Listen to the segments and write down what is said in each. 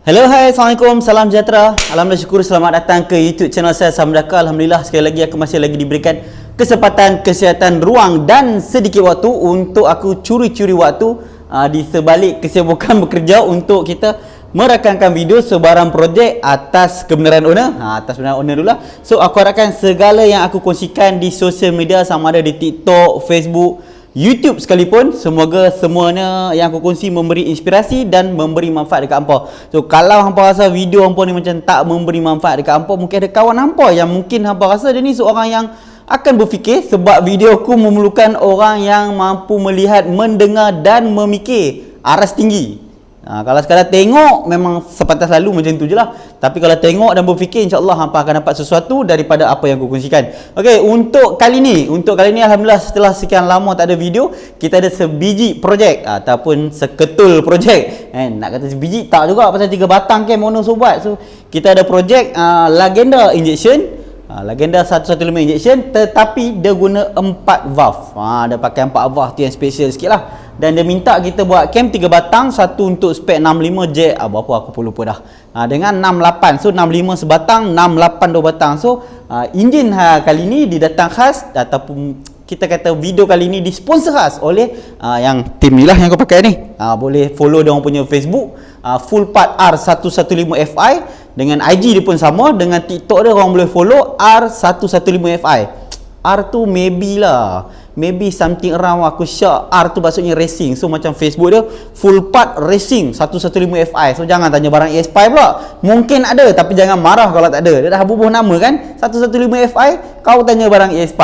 Hello, hai, Assalamualaikum, salam sejahtera. Alhamdulillah, syukur, selamat datang ke YouTube channel saya, Samdaka. Alhamdulillah, sekali lagi aku masih lagi diberikan kesempatan, kesihatan, ruang dan sedikit waktu untuk aku curi-curi waktu di sebalik kesibukan bekerja untuk kita merakamkan video sebarang projek atas kebenaran owner. Atas kebenaran owner dulu lah. So, aku harapkan segala yang aku kongsikan di sosial media, sama ada di TikTok, Facebook, YouTube sekalipun, semoga semuanya yang aku kongsi memberi inspirasi dan memberi manfaat dekat hampa. So kalau hampa rasa video hampa ni macam tak memberi manfaat dekat hampa, mungkin ada kawan hampa yang mungkin hampa rasa dia ni seorang yang akan berfikir, sebab video aku memerlukan orang yang mampu melihat, mendengar dan memikir aras tinggi. Kalau sekadar tengok memang sepantas lalu macam tu je lah. Tapi kalau tengok dan berfikir, insyaAllah hampa akan dapat sesuatu daripada apa yang aku kongsikan. Okey, untuk kali ni Alhamdulillah, setelah sekian lama tak ada video, kita ada sebiji projek ataupun seketul projek. Nak kata sebiji tak juga, pasal 3 batang kan mono sobat. So kita ada projek Lagenda injection, Lagenda 115 injection, tetapi dia guna 4 valve. Dia pakai 4 valve tu yang special sikit lah. Dan dia minta kita buat cam 3 batang, satu untuk spek 65 jack, berapa aku pun lupa dah, dengan 68. So 65 sebatang, 68 2 batang. So enjin kali ni didatang khas, ataupun kita kata video kali ni disponsor khas oleh yang tim ni lah yang aku pakai ni. Boleh follow dia orang punya Facebook, Full Part R115FI, dengan IG dia pun sama, dengan TikTok dia orang boleh follow R115FI. R tu maybe something around, aku syak R tu maksudnya racing. So macam Facebook dia Full Part Racing 115FI. So jangan tanya barang ES5 pula, mungkin ada tapi jangan marah kalau tak ada. Dia dah bubuh nama kan 115FI, kau tanya barang ES5.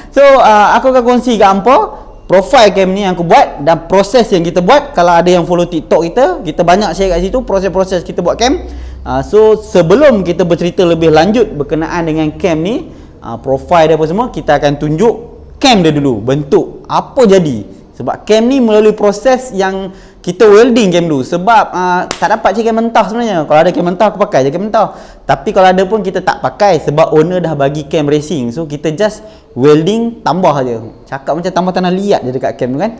So aku akan kongsi kat hampa profile cam ni yang aku buat dan proses yang kita buat. Kalau ada yang follow TikTok kita banyak share kat situ proses-proses kita buat cam. So sebelum kita bercerita lebih lanjut berkenaan dengan cam ni, profile dia apa semua, kita akan tunjuk cam dia dulu, bentuk apa jadi. Sebab cam ni melalui proses yang kita welding cam dulu. Sebab tak dapat je cam mentah sebenarnya. Kalau ada cam mentah aku pakai je cam mentah, tapi kalau ada pun kita tak pakai sebab owner dah bagi cam racing. So kita just welding, tambah je. Cakap macam tambah tanah liat je dekat cam tu kan.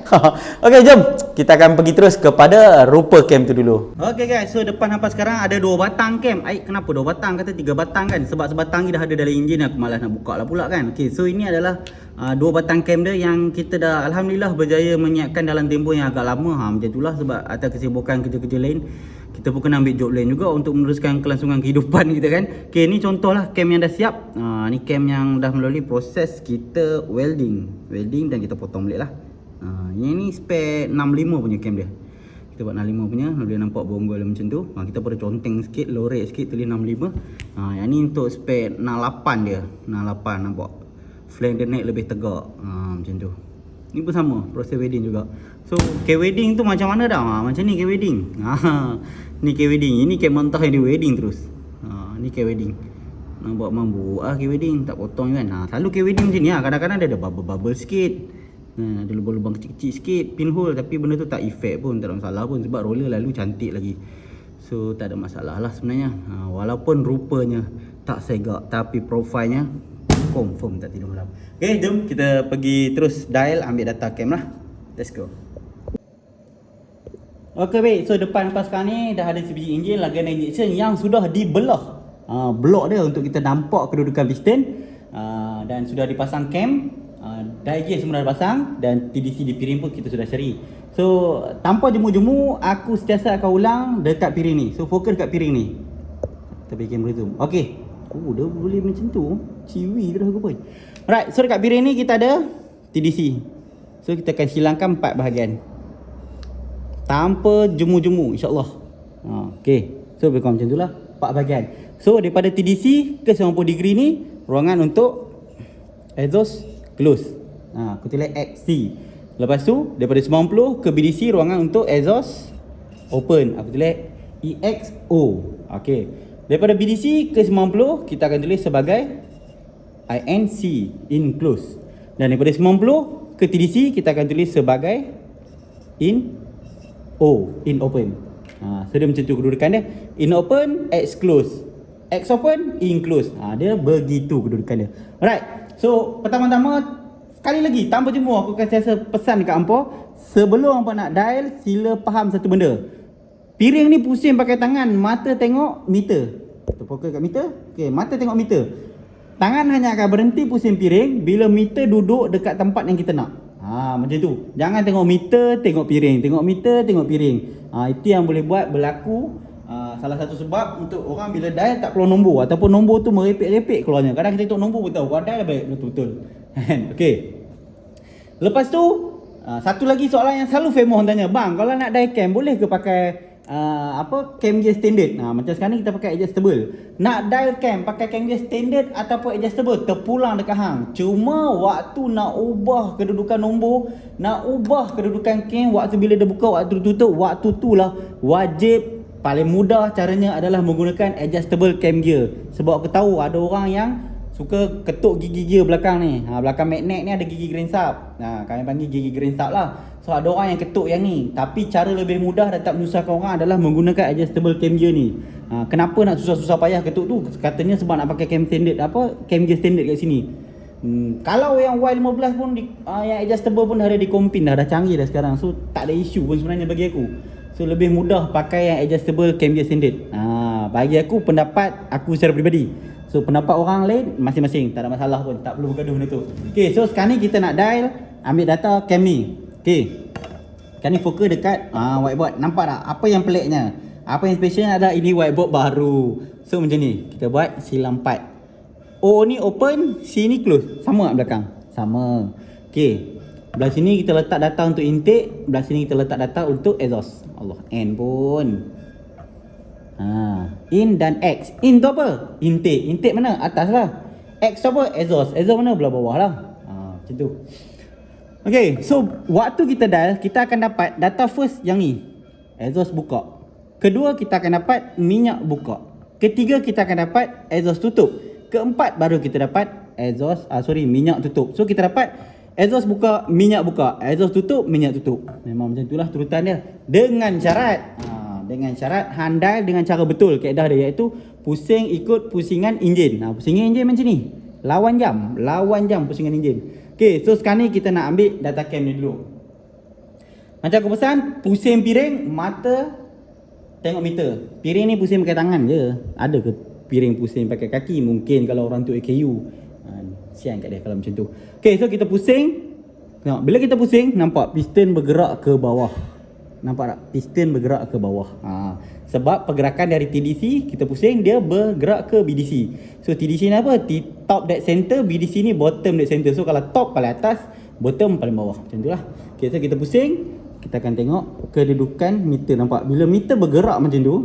Okey, jom kita akan pergi terus kepada rupa cam tu dulu. Okey guys, so depan hampa sekarang ada 2 batang cam. Kenapa 2 batang? Kata 3 batang kan? Sebab sebatang ni dah ada dalam enjin, aku malas nak buka lah pula kan. Okey, so ini adalah 2 batang cam dia yang kita dah Alhamdulillah berjaya menyiapkan dalam tempoh yang agak lama. Macam itulah, sebab atas kesibukan kerja-kerja lain, kita pun kena ambil job lain juga untuk meneruskan kelangsungan kehidupan kita kan. Okey, ni contohlah cam yang dah siap. Ni cam yang dah melalui proses kita welding dan kita potong balik lah. Ini spek 65 punya cam dia. Kita buat 65 punya, boleh nampak bonggol macam tu. Kita pada conteng sikit, lorek sikit, tulis 65. Yang ni untuk spek 68 dia. 68 nampak. Flank dia naik lebih tegak. Macam tu. Ni pun sama, proses wedding juga. So, K-wedding tu macam mana dah? Macam ni K-wedding. Ni K-wedding. Ini cam mentah yang di wedding terus. Ni K-wedding. Nampak mampu K-wedding, tak potong kan. Selalu K-wedding macam ni lah. Kadang-kadang dia ada bubble-bubble sikit. Ada lubang-lubang kecil-kecil sikit, pinhole, tapi benda tu tak efek pun, tak ada masalah pun sebab roller lalu cantik lagi. So, tak ada masalah lah sebenarnya. Walaupun rupanya tak segak, tapi profilnya confirm tak tidur malam. Okay, jom kita pergi terus dial ambil data cam lah. Let's go. Okay baik, so depan hampa sekarang ni dah ada sebiji enjin Lagenda injection yang sudah dibelah blok dia untuk kita nampak kedudukan piston, dan sudah dipasang cam, digest semua dah dipasang, dan TDC di piring pun kita sudah cari. So tanpa jemu-jemu, aku sentiasa akan ulang dekat piring ni. So fokus dekat piring ni. Kita bagi kamera zoom. Okay, dia boleh macam tu. Ciwi tu dah aku pun. Alright, so dekat piring ni kita ada TDC. So kita akan silangkan 4 bahagian tanpa jemu-jemu, insyaAllah. Okay, so lebih kurang macam tu lah, 4 bahagian. So daripada TDC ke 90 degree ni, ruangan untuk exhaust close. Aku tulis XC. Lepas tu daripada 90 ke BDC, ruangan untuk exhaust open. Aku tulis EXO. Okay, daripada BDC ke 90 kita akan tulis sebagai INC, in close. Dan daripada 90 ke TDC kita akan tulis sebagai in open. So dia macam tu kedudukan dia. In open, X close. X open, in close. Dia begitu kedudukan dia. Alright, so pertama-tama sekali lagi tanpa jemu, aku akan sentiasa pesan dekat hampa, sebelum hampa nak dial, sila faham satu benda. Piring ni pusing pakai tangan, mata tengok meter. Kita fokus kat meter. Okey, mata tengok meter. Tangan hanya akan berhenti pusing piring bila meter duduk dekat tempat yang kita nak. Macam tu. Jangan tengok meter, tengok piring. Tengok meter, tengok piring. Itu yang boleh buat berlaku salah satu sebab untuk orang bila dial tak keluar nombor ataupun nombor tu merepek-repek keluarnya. Kadang kita tengok nombor pun tahu, kalau dial baik betul-betul. Okey. Lepas tu satu lagi soalan yang selalu famous orang tanya, bang, kalau nak dial cam boleh ke pakai cam gear standard? Macam sekarang ni kita pakai adjustable. Nak dial cam pakai cam gear standard ataupun adjustable, terpulang dekat hang. Cuma waktu nak ubah kedudukan nombor, nak ubah kedudukan cam, waktu bila dia buka, waktu dia tutup, waktu tu lah wajib. Paling mudah caranya adalah menggunakan adjustable cam gear. Sebab aku tahu ada orang yang suka ketuk gigi gear belakang ni. Belakang magnet ni ada gigi grainsap. Kami panggil gigi grainsap lah. So ada orang yang ketuk yang ni. Tapi cara lebih mudah dan tak menyusahkan orang adalah menggunakan adjustable cam gear ni. Kenapa nak susah-susah payah ketuk tu? Katanya sebab nak pakai cam standard, cam gear standard kat sini. Kalau yang Y15 pun yang adjustable pun dah ada di Compin dah canggih dah sekarang. So tak ada isu pun sebenarnya bagi aku. So lebih mudah pakai yang adjustable cam gear standard. Bagi aku, pendapat aku secara peribadi. So pendapat orang lain masing-masing, tak ada masalah pun, tak perlu bergaduh benda tu. Okay, so sekarang ni kita nak dial, ambil data cam ni. Okay, sekarang ni fokus dekat whiteboard. Nampak tak apa yang peliknya? Apa yang special adalah ini whiteboard baru. So macam ni, kita buat silang 4. O ni open, C ni close. Sama tak belakang? Sama. Okay, belah sini kita letak data untuk intake, belah sini kita letak data untuk exhaust. Allah, N pun. In dan X. In tu apa? Intake. Intake mana? Atas lah. X tu apa? Exhaust. Exhaust mana? Belah bawah lah. Macam tu. Okay, so waktu kita dial, kita akan dapat data first yang ni. Exhaust buka. Kedua, kita akan dapat minyak buka. Ketiga, kita akan dapat exhaust tutup. Keempat, baru kita dapat minyak tutup. So kita dapat exhaust buka, minyak buka. Exhaust tutup, minyak tutup. Memang macam itulah turutan dia. Dengan syarat handal dengan cara betul kaedah dia, iaitu pusing ikut pusingan enjin. Pusingan enjin macam ni. Lawan jam pusingan enjin. Okay, so sekarang ni kita nak ambil data cam ni dulu. Macam aku pesan, pusing piring, mata tengok meter. Piring ni pusing pakai tangan je. Ada ke piring pusing pakai kaki? Mungkin kalau orang tu AKU. Sian kat dia kalau macam tu. Okay, so kita pusing. Tengok, bila kita pusing, nampak piston bergerak ke bawah. Nampak tak? Piston bergerak ke bawah. Sebab pergerakan dari TDC, kita pusing, dia bergerak ke BDC. So TDC ni apa? Top dead center, BDC ni bottom dead center. So kalau top paling atas, bottom paling bawah. Macam tu lah. Okay, so kita pusing, kita akan tengok kedudukan meter. Nampak? Bila meter bergerak macam tu,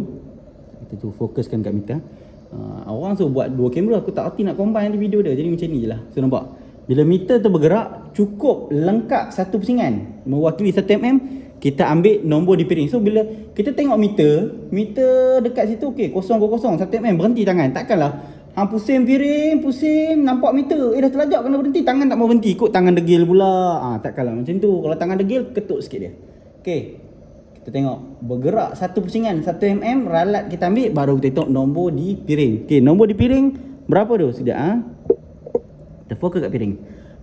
kita tu fokuskan kat meter. Orang suruh buat dua kamera, aku tak erti nak combine nanti video dia. Jadi macam ni je lah. So nampak? Bila meter tu bergerak, cukup lengkap satu pusingan mewakili 1 mm. Kita ambil nombor di piring. So bila kita tengok meter dekat situ, okey, 000 1 mm, berhenti tangan. Takkanlah pusing piring, pusing, nampak meter, dah terlajak kena berhenti, tangan tak mau berhenti, ikut tangan degil pula. Takkanlah macam tu. Kalau tangan degil, ketuk sikit dia. Okey, kita tengok bergerak satu pusingan 1 mm, ralat kita ambil, baru kita tengok nombor di piring. Okey, nombor di piring berapa tu? Sekejap kita fokus kat piring.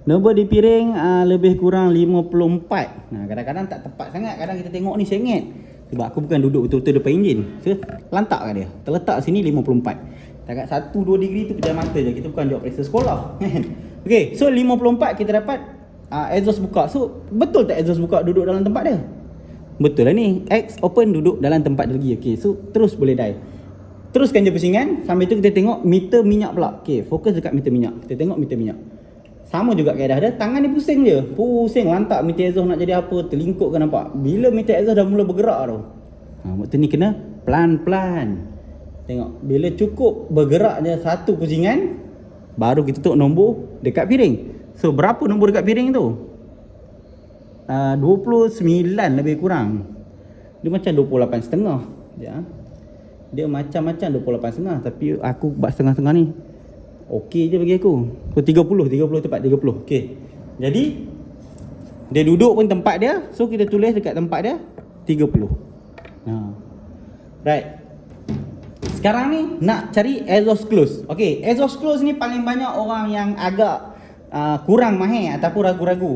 Nombor di piring lebih kurang 54. Kadang-kadang tak tepat sangat. Kadang kita tengok ni sengit. Sebab aku bukan duduk betul-betul depan enjin. So lantak kat dia. Terletak sini 54. Dekat 1-2 degree tu kejap mata je. Kita bukan jawab periksa sekolah. Okay, so 54 kita dapat exhaust buka. So betul tak exhaust buka duduk dalam tempat dia? Betul lah ni. X open duduk dalam tempat dia lagi. Okay, so terus boleh dial. Teruskan je pusingan. Sambil tu kita tengok meter minyak pula. Okay, fokus dekat meter minyak. Kita tengok meter minyak. Sama juga kaedah dia, tangan ni pusing je. Pusing, lantak meter exhaust nak jadi apa, terlingkup ke nampak. Bila meter exhaust dah mula bergerak tu, waktu ni kena pelan-pelan. Tengok, bila cukup bergerak je satu pusingan, baru kita tutup nombor dekat piring. So berapa nombor dekat piring tu? 29 lebih kurang. Dia macam 28,5. Dia macam-macam 28,5. Tapi aku buat setengah-setengah ni okey je bagi aku. So 30 tepat, 30. Okey. Jadi dia duduk pun tempat dia. So kita tulis dekat tempat dia 30. Right. Sekarang ni nak cari exhaust close. Okey, exhaust close ni paling banyak orang yang agak kurang mahir ataupun ragu-ragu.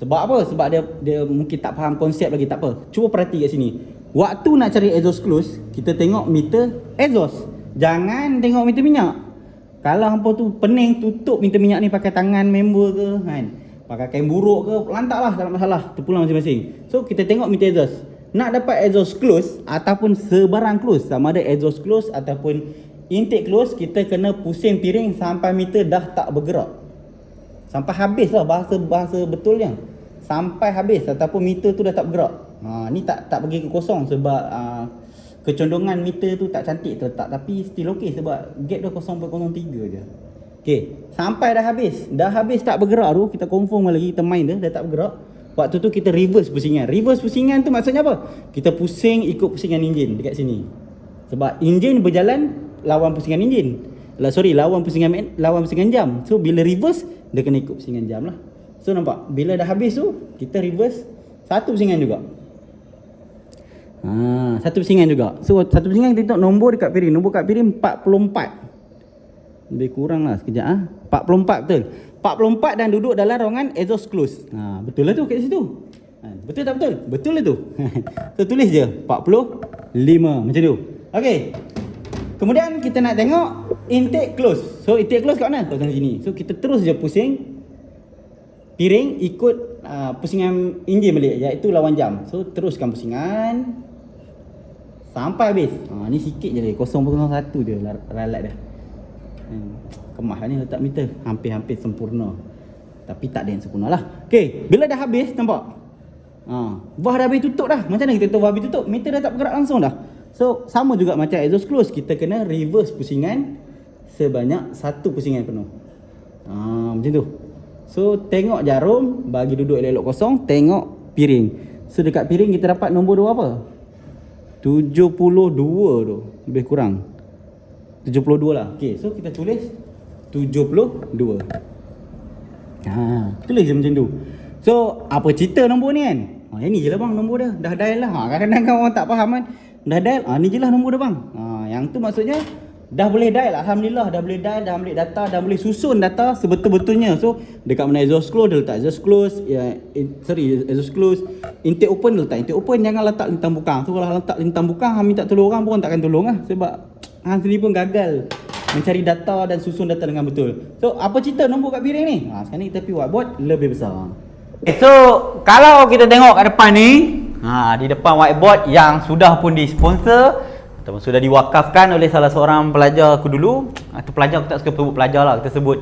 Sebab apa? Sebab dia mungkin tak faham konsep lagi. Tak apa, cuba perhati kat sini. waktu nak cari exhaust close, kita tengok meter exhaust. Jangan tengok meter minyak. Kalau hampa tu pening tutup meter minyak ni pakai tangan member ke kan, pakai kain buruk ke, lantaklah, tak ada masalah, terpulang masing-masing. So kita tengok meter exhaust. Nak dapat exhaust close ataupun sebarang close, sama ada exhaust close ataupun intake close, kita kena pusing piring sampai meter dah tak bergerak. Sampai habis lah, bahasa betulnya. Sampai habis ataupun meter tu dah tak bergerak. Ni tak pergi ke kosong sebab kecondongan meter tu tak cantik terletak, tapi still okey sebab gap dia 0.03 je. Okey, sampai dah habis tak bergerak tu, kita confirm lagi, kita main dah tak bergerak. Waktu tu kita reverse pusingan. Reverse pusingan tu maksudnya apa? Kita pusing ikut pusingan enjin dekat sini. Sebab enjin berjalan lawan pusingan enjin. Lawan pusingan jam. So bila reverse dia kena ikut pusingan jam lah. So nampak, bila dah habis tu kita reverse satu pusingan juga. Satu pusingan juga. So satu pusingan kita tengok nombor dekat piring. Nombor kat piring 44. Lebih kurang lah sekejap 44 betul. 44 dan duduk dalam ruangan exhaust close. Betul lah tu kat situ. Betul tak betul? Betul lah tu. So tulis je 45 macam tu. Okey. Kemudian kita nak tengok intake close. So intake close kat mana? Kat sini. So kita terus je pusing piring ikut pusingan enjin balik, iaitu lawan jam. So teruskan pusingan sampai habis. Ni sikit je lagi, 0.01 je ralat dah. Kemas lah ni letak meter, hampir-hampir sempurna. Tapi tak ada yang sempurna lah. Okay, bila dah habis, nampak? Bah dah habis tutup dah. Macam mana kita tahu bah habis tutup? Meter dah tak bergerak langsung dah. So sama juga macam exhaust close, kita kena reverse pusingan sebanyak satu pusingan penuh. Macam tu. So tengok jarum, bagi duduk elok-elok kosong, tengok piring. So dekat piring kita dapat nombor dua apa? 72 tu, lebih kurang 72 lah. Okay, so kita tulis 72. Tulis je macam tu. So apa cerita nombor ni kan? Ini je lah bang nombor dia. Dah dial lah. Kadang-kadang orang tak faham kan, dah dial, ni je lah nombor dia bang. Yang tu maksudnya dah boleh dial, alhamdulillah, dah boleh dial, dah ambil data, dah boleh susun data sebetul-betulnya. So dekat mana exhaust close, dia letak exhaust close, exhaust close. Intake open, dia letak intake open, jangan letak lintang bukang. So kalau letak lintang bukang, hang minta tolong orang pun takkan tolong lah, sebab hang sendiri pun gagal mencari data dan susun data dengan betul. So apa cerita nombor kat piring ni? Sekarang ni kita pergi whiteboard lebih besar. So kalau kita tengok kat depan ni, di depan whiteboard yang sudah pun disponsor ataupun sudah diwakafkan oleh salah seorang pelajar aku dulu, atau pelajar, aku tak suka sebut pelajar lah, kita sebut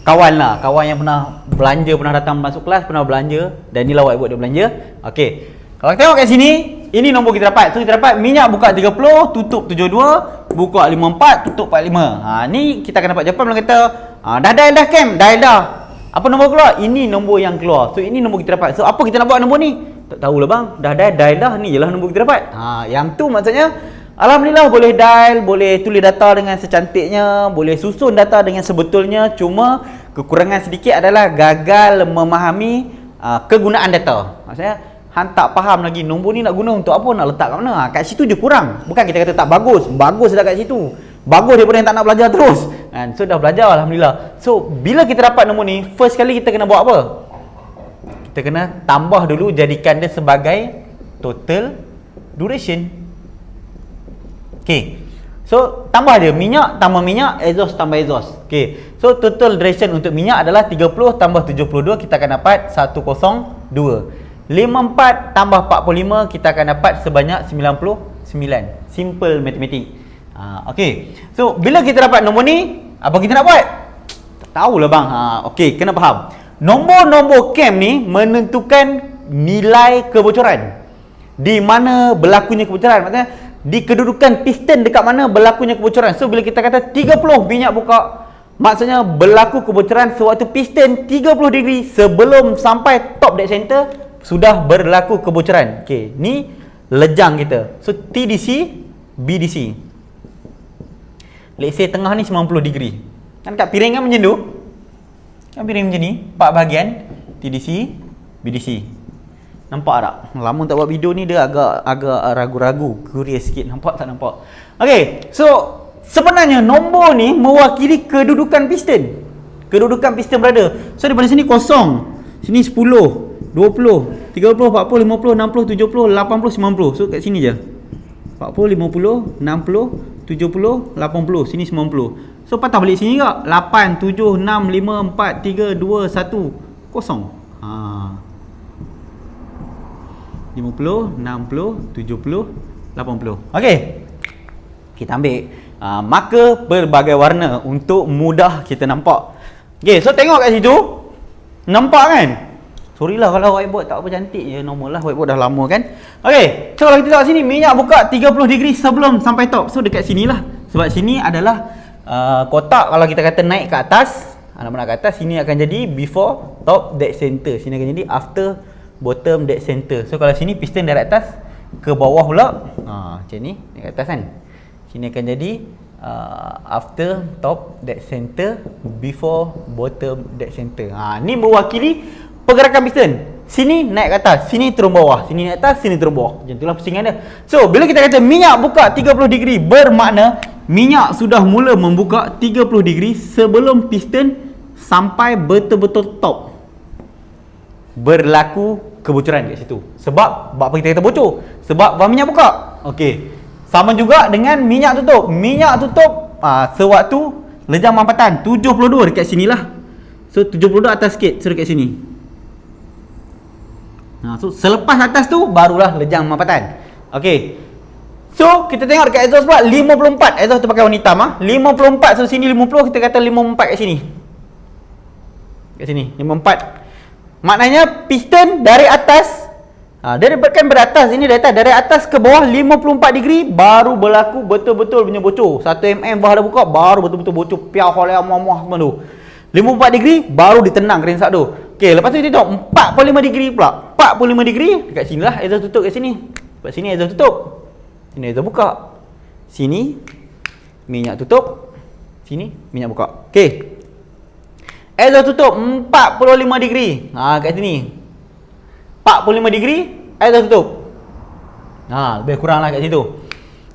kawan lah, kawan yang pernah belanja, pernah datang masuk kelas, pernah belanja, dan inilah whiteboard dia belanja. Okey, kalau kita tengok kat sini, ini nombor kita dapat. So kita dapat minyak buka 30, tutup 72, buka 54, tutup 45. Ni kita akan dapat jawapan bila kata dah dial dah Cam, dial dah. Apa nombor keluar? Ini nombor yang keluar. So ini nombor kita dapat. So apa kita nak buat nombor ni? Tak tahulah bang. Dah dial dah, ni je lah nombor kita dapat. Yang tu maksudnya alhamdulillah boleh dial, boleh tulis data dengan secantiknya, boleh susun data dengan sebetulnya. Cuma kekurangan sedikit adalah gagal memahami kegunaan data. Maksudnya hang tak faham lagi nombor ni nak guna untuk apa, nak letak kat mana. Kat situ je kurang. Bukan kita kata tak bagus, bagus dah kat situ. Bagus daripada yang tak nak belajar terus. So dah belajar alhamdulillah. So bila kita dapat nombor ni, first kali kita kena buat apa? Kita kena tambah dulu, jadikan dia sebagai total duration. Okay, so tambah je minyak tambah minyak, exhaust tambah exhaust. Okay, so total duration untuk minyak adalah 30 tambah 72, kita akan dapat 102. 54 tambah 45, kita akan dapat sebanyak 99. Simple matematik. Okay, so bila kita dapat nombor ni, apa kita nak buat? Tak tahulah bang. Okay, kena faham. Nombor-nombor Cam ni menentukan nilai kebocoran. Di mana berlakunya kebocoran, maksudnya di kedudukan piston dekat mana berlakunya kebocoran. So bila kita kata 30 minyak buka, maksudnya berlaku kebocoran sewaktu piston 30 degree sebelum sampai top dead center sudah berlaku kebocoran. Okey, ni lejang kita. So TDC, BDC. Let's say tengah ni 90 degree. Kan kat piring kan macam tu? Kan piring macam ni, 4 bahagian, TDC, BDC. Nampak tak? Lama tak buat video ni, dia agak ragu-ragu, curious sikit. Nampak tak nampak? Okey, so sebenarnya nombor ni mewakili kedudukan piston. Kedudukan piston berada. So daripada sini kosong, sini 10, 20, 30, 30, 40, 50, 60, 70, 80, 90. So kat sini je. 40, 50, 60, 70, 80. Sini 90. So patah balik sini ke? 8, 7, 6, 5, 4, 3, 2, 1, 0. 50, 60, 70, 80. Okey. Kita ambil marker berbagai warna untuk mudah kita nampak. Okey, so tengok kat situ. Nampak kan? Sorry lah kalau whiteboard tak apa cantik je, normal lah, whiteboard dah lama kan. Okey, so kalau kita tengok sini, minyak buka 30 degree sebelum sampai top. So dekat sini lah. Sebab sini adalah kotak, kalau kita kata naik ke atas, nak ke atas, sini akan jadi before, top, dead center. Sini akan jadi after, bottom, dead center. So kalau sini piston dari atas ke bawah pula, macam ni, naik ke atas kan. Sini akan jadi after, top, dead center, before, bottom, dead center. Ni mewakili pergerakan piston. Sini naik ke atas, sini turun bawah, sini naik atas, sini turun bawah. Macam itulah pusingan dia. So bila kita kata minyak buka 30 degree, bermakna minyak sudah mula membuka 30 degree sebelum piston sampai betul-betul top. Berlaku kebocoran kat situ. Sebab apa kita kata bocor? Sebab bahan minyak buka. Okey. Sama juga dengan minyak tutup. Minyak tutup sewaktu lejang mampatan 72 dekat sinilah. So 72 atas sikit, so dekat sini. So selepas atas tu barulah lejang mampatan. Okey. So kita tengok dekat exhaust pula 54. Exhaust tu pakai warna hitam 54. So sini 50, kita kata 54 kat sini. Kat sini 54. Maknanya piston dari atas, dia bukan beratas, ini dari atas, dari atas ke bawah 54 degree baru berlaku betul-betul punya bocor. 1 mm bawah dah buka baru betul-betul bocor, piah oleh muah-muah semua tu. 54 degree baru ditendang kerinsak tu. Okey, lepas tu kita tengok 45 degree pula. 45 degree dekat sini lah, exhaust tutup kat sini. Dekat sini exhaust tutup. Sini exhaust buka. Sini minyak tutup. Sini minyak buka. Okey. Exhaust tutup 45 degree. Kat sini 45 degree exhaust tutup. Lebih kurang lah kat situ.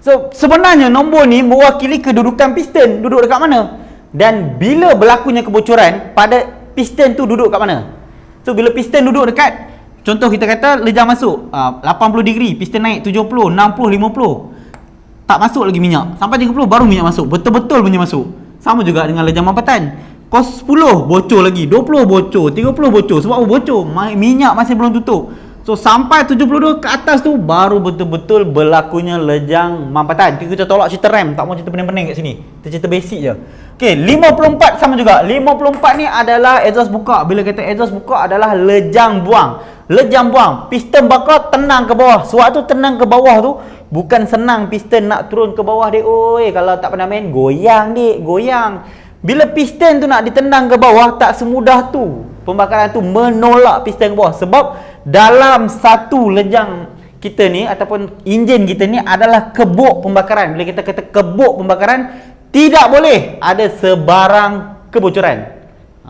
So sebenarnya nombor ni mewakili kedudukan piston duduk dekat mana. Dan bila berlakunya kebocoran pada piston tu duduk kat mana. So bila piston duduk dekat, contoh kita kata lejang masuk 80 degree, piston naik 70, 60, 50, tak masuk lagi minyak. Sampai 30 baru minyak masuk, betul-betul punya masuk. Sama juga dengan lejang mampatan. Kos 10 bocor lagi, 20 bocor, 30 bocor. Sebab apa bocor? Minyak masih belum tutup. So sampai 72 ke atas tu baru betul-betul berlakunya lejang mampatan. Kita tolak cerita rem, tak mau cerita pening-pening kat sini. Kita cerita basic je. Okey, 54 sama juga. 54 ni adalah exhaust buka. Bila kata exhaust buka adalah lejang buang. Lejang buang. Piston bakar tenang ke bawah. Sewaktu tenang ke bawah tu, bukan senang piston nak turun ke bawah dek. Oi, kalau tak pernah main, goyang dek, goyang. Bila piston tu nak ditendang ke bawah, tak semudah tu. Pembakaran tu menolak piston ke bawah. Sebab dalam satu lejang kita ni ataupun enjin kita ni adalah kebuk pembakaran. Bila kita kata kebuk pembakaran, tidak boleh ada sebarang kebocoran.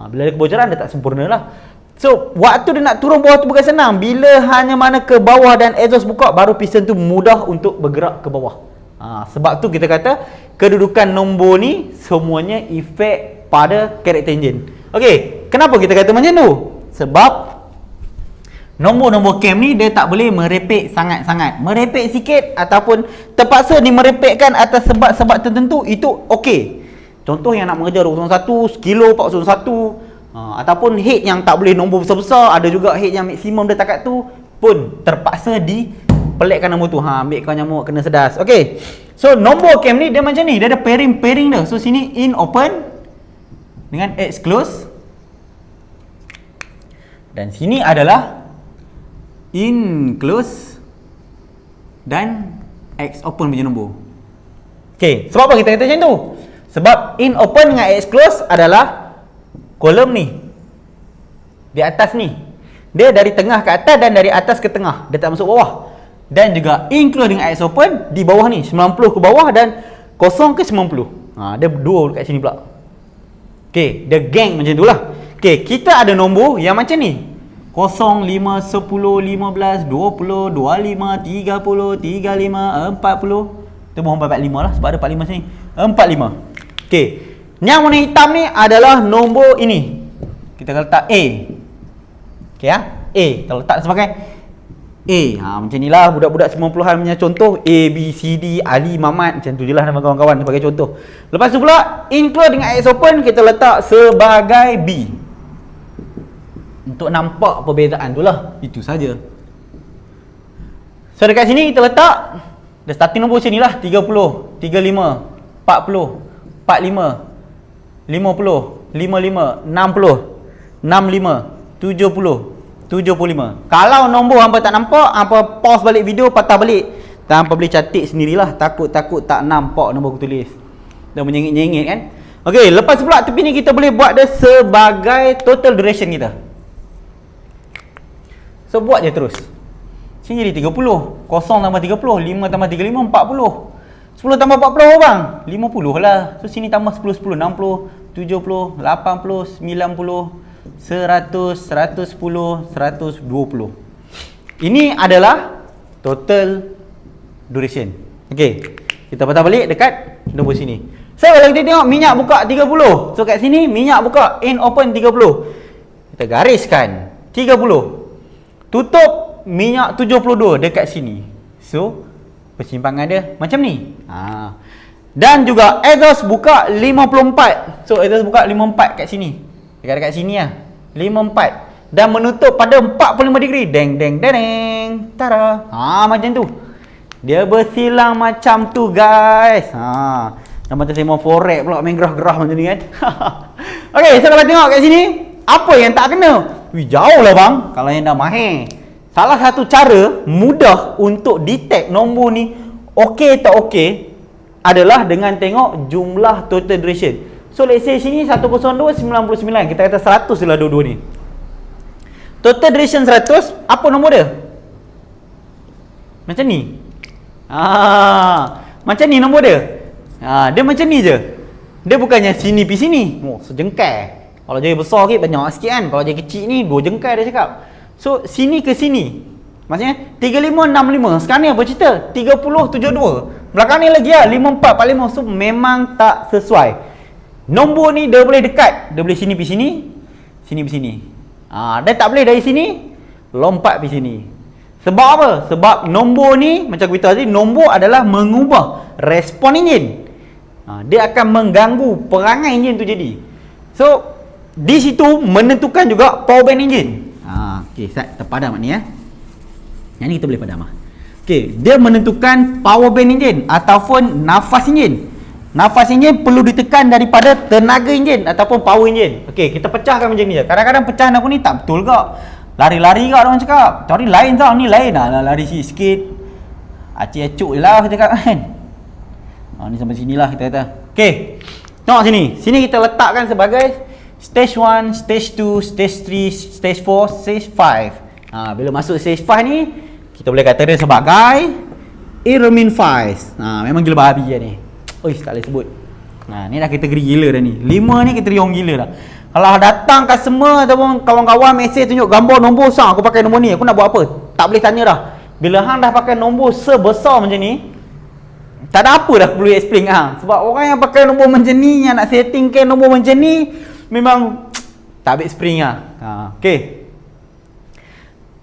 Bila ada kebocoran, dia tak sempurna lah. So waktu dia nak turun bawah tu bukan senang. Bila hanya mana ke bawah dan exhaust buka, baru piston tu mudah untuk bergerak ke bawah. Sebab tu kita kata kedudukan nombor ni semuanya efek pada karakter enjin. Okey, kenapa kita kata macam tu? Sebab nombor-nombor cam ni dia tak boleh merepek sangat-sangat. Merepek sikit ataupun terpaksa dimerepekkan atas sebab-sebab tertentu, itu okey. Contoh yang nak mengejar 201, kilo 401, ataupun head yang tak boleh nombor besar-besar, ada juga head yang maksimum dia takat tu pun terpaksa dipelekkan nombor tu. Ambil kau nyamuk kena sedas. Okey. So nombor cam ni dia macam ni, dia ada pairing dia. So sini in open dengan X close. Dan sini adalah in close dan X open punya nombor. Okey, sebab apa kita kata macam tu? Sebab in open dengan X close adalah kolom ni. Di atas ni. Dia dari tengah ke atas dan dari atas ke tengah. Dia tak masuk bawah. Dan juga in close dengan X open di bawah ni, 90 ke bawah dan 0 ke 90. Dia dua dekat sini pula. Okey, dia gang macam tu lah. Okey, kita ada nombor yang macam ni. 0, 5, 10, 15, 20, 25, 30, 35, 40. Kita mohon 45 lah sebab ada 45 sini. 45. Okey. Yang warna hitam ni adalah nombor ini. Kita letak A. Okey A. Kita letak sebagai Macam ni lah budak-budak 90-an punya contoh. A, B, C, D, Ali, Mamat. Macam tu je lah nama kawan-kawan sebagai contoh. Lepas tu pula, include dengan X open kita letak sebagai B. Untuk nampak perbezaan tu lah. Itu saja. So dekat sini kita letak the starting nombor macam ni lah. 30, 35, 40, 45, 50, 55, 60, 65, 70, 75. Kalau nombor hampa tak nampak, hampa pause balik video, patah balik. Dan hampa boleh catik sendirilah. Takut-takut tak nampak nombor aku tulis. Dah menyengit-nyengit kan. Okey, lepas pula tepi ni kita boleh buat dia sebagai total duration kita. So buat je terus. Sini jadi 30. 0 tambah 30, 5 tambah 35, 40. 10 tambah 40 bang? 50 lah. So sini tambah 10, 10, 60, 70, 80, 90, 100, 110, 120. Ini adalah total duration. Okey. Kita patah balik dekat nombor sini. So kalau kita tengok minyak buka 30. So kat sini minyak buka in open 30. Kita gariskan 30. Tutup minyak 72 dekat sini. So persimpangan dia macam ni. Dan juga exhaust buka 54. So exhaust buka 54 kat sini. Dekat sini lah 54. Dan menutup pada 45 degree. Deng deng deng deng. Tada. Macam tu. Dia bersilang macam tu guys. Dan macam saya mau forex pula main gerah-gerah macam ni kan. Okey, so kalau tengok kat sini, apa yang tak kena? Jauh lah bang. Kalau yang dah mahir. Salah satu cara mudah untuk detect nombor ni okey tak okey adalah dengan tengok jumlah total duration. So let's say sini 102, 99. Kita kata 100 lah dua-dua ni. Total duration 100. Apa nombor dia? Macam ni. Macam ni nombor dia. Dia macam ni je. Dia bukannya sini pergi sini. Sejengkai. Kalau jadi besar sikit banyak sikit kan. Kalau jadi kecil ni 2 jengkai dia cakap. So sini ke sini. Maksudnya 3565. Sekarang ni apa cerita? 3072. Belakang ni lagi lah 5445. So memang tak sesuai. Nombor ni dia boleh dekat. Dia boleh sini pergi sini, sini pergi sini. Dia tak boleh dari sini lompat pergi sini. Sebab apa? Sebab nombor ni macam aku beritahu tadi, nombor adalah mengubah respon enjin. Dia akan mengganggu perangai enjin tu jadi. So di situ menentukan juga power band enjin. Okey, start terpadam ni ya. Yang ni kita boleh padam. Okey, dia menentukan power band enjin ataupun nafas enjin. Nafas enjin perlu ditekan daripada tenaga enjin ataupun power enjin. Okey, kita pecahkan macam ni je. Kadang-kadang pecahan aku ni tak betul ke? Lari-lari ke orang cakap? Tadi lain tau, ni lain lah. Lari sikit. Acik-acuk je lah kita cakap kan. Ni sampai sini lah kita kata. Okey, tengok sini. Sini kita letakkan sebagai stage 1, stage 2, stage 3, stage 4, stage 5. Bila masuk stage 5 ni, kita boleh kata dia sebagai Irmin phase. Memang gila babi lah ni. Tak boleh sebut. Ni dah kategori gila dah ni. 5 ni kategori orang gila dah. Kalau datang customer ataupun kawan-kawan mesej tunjuk gambar nombor sang, aku pakai nombor ni, aku nak buat apa? Tak boleh tanya dah. Bila hang dah pakai nombor sebesar macam ni, tak ada apa dah perlu explain sebab orang yang pakai nombor macam ni, yang nak settingkan nombor macam ni, memang tak habis spring Okey.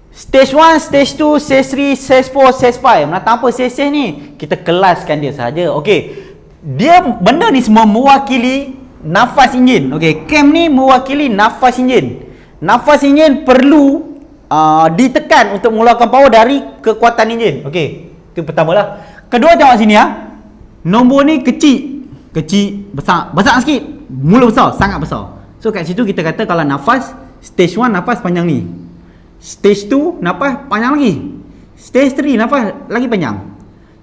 Stage 1, stage 2, stage 3, stage 4, stage 5. Menatang apa stage ni? Kita kelaskan dia saja. Okey. Dia benda ni semua mewakili nafas enjin. Okey, cam ni mewakili nafas enjin. Nafas enjin perlu ditekan untuk mengeluarkan power dari kekuatan enjin. Okey, itu pertamalah. Kedua tengok sini nombor ni kecil, besar sikit. Mula besar, sangat besar. So kat situ kita kata kalau nafas stage 1 nafas panjang ni. Stage 2 nafas panjang lagi. Stage 3 nafas lagi panjang.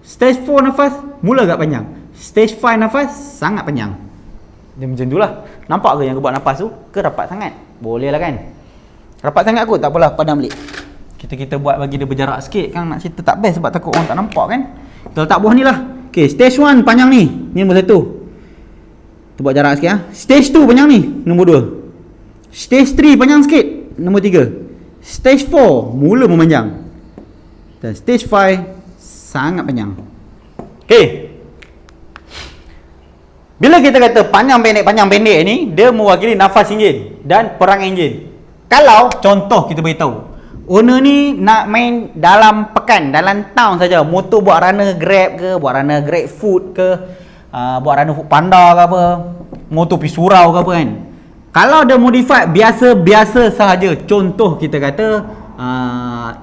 Stage 4 nafas mula agak panjang. Stage 5 nafas sangat panjang. Dia macam tu lah. Nampak ke yang aku buat nafas tu? Ke rapat sangat? Boleh lah kan? Rapat sangat kot? Tak apalah, padam balik. Kita buat bagi dia berjarak sikit kan. Nak cerita tak best sebab takut orang tak nampak kan. Kita letak bawah ni lah. Okay, stage 1 panjang ni. Ni nombor 1. Kita buat jarak sikit Stage 2 panjang ni. Nombor 2. Stage 3 panjang sikit. Nombor 3. Stage 4 mula memanjang. Dan stage 5 sangat panjang. Okay. Bila kita kata panjang pendek ni, dia mewakili nafas enjin dan perang enjin. Kalau contoh kita beritahu, owner ni nak main dalam pekan, dalam town saja. Motor buat runner Grab ke, buat runner Grab Food ke, buat runner Food Panda ke apa, motor pergi surau ke apa kan. Kalau dia modified biasa-biasa sahaja, contoh kita kata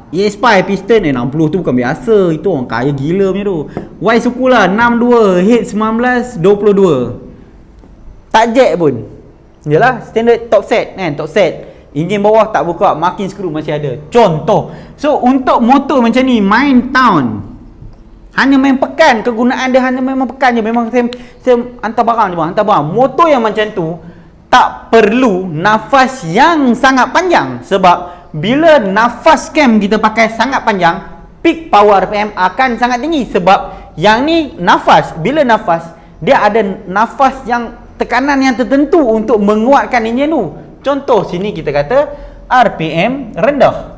ES5 piston 60 tu bukan biasa, itu orang kaya gila punya tu. Y suku lah 62, head 19, 22. Tak jack pun. Yalah, standard top set kan, top set. Enjin bawah tak buka, marking screw masih ada. Contoh. So untuk motor macam ni main town, hanya main pekan, kegunaan dia hanya memang pekan je, memang saya hantar barang je bang, hantar barang. Motor yang macam tu tak perlu nafas yang sangat panjang, sebab bila nafas cam kita pakai sangat panjang, peak power RPM akan sangat tinggi. Sebab yang ni nafas, bila nafas dia ada nafas yang tekanan yang tertentu untuk menguatkan enjin tu. Contoh sini kita kata RPM rendah,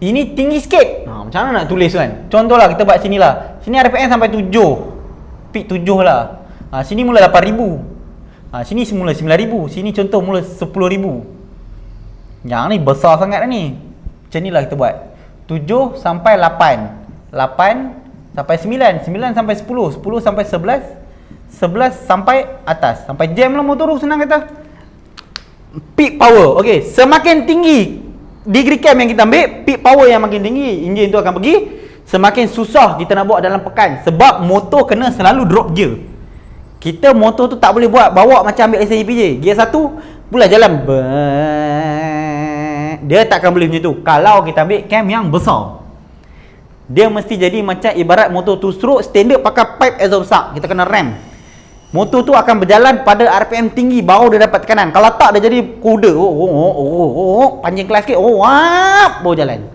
ini tinggi sikit. Macam mana nak tulis kan? Contohlah kita buat sini lah. Sini RPM sampai 7, peak 7 lah. Sini mula 8,000. Sini semula 9,000. Sini contoh mula 10,000. Yang ni besar sangat dah ni. Macam ni lah kita buat. 7 sampai 8, 8 sampai 9, 9 sampai 10, 10 sampai 11, 11 sampai atas, sampai jam lah motor tu, senang kata. Peak power. Okey, semakin tinggi degree cam yang kita ambil, peak power yang makin tinggi, enjin tu akan pergi. Semakin susah kita nak bawa dalam pekan, sebab motor kena selalu drop gear. Kita motor tu tak boleh bawa macam ambil lesen EPJ. Gear 1 pula jalan, dia takkan boleh macam tu. Kalau kita ambil cam yang besar, dia mesti jadi macam ibarat motor 2 stroke standard pakai pipe exhaust besar. Kita kena rem. Motor tu akan berjalan pada RPM tinggi, baru dia dapat tekanan. Kalau tak, dia jadi kuda. Panjang kelas sikit, baru jalan.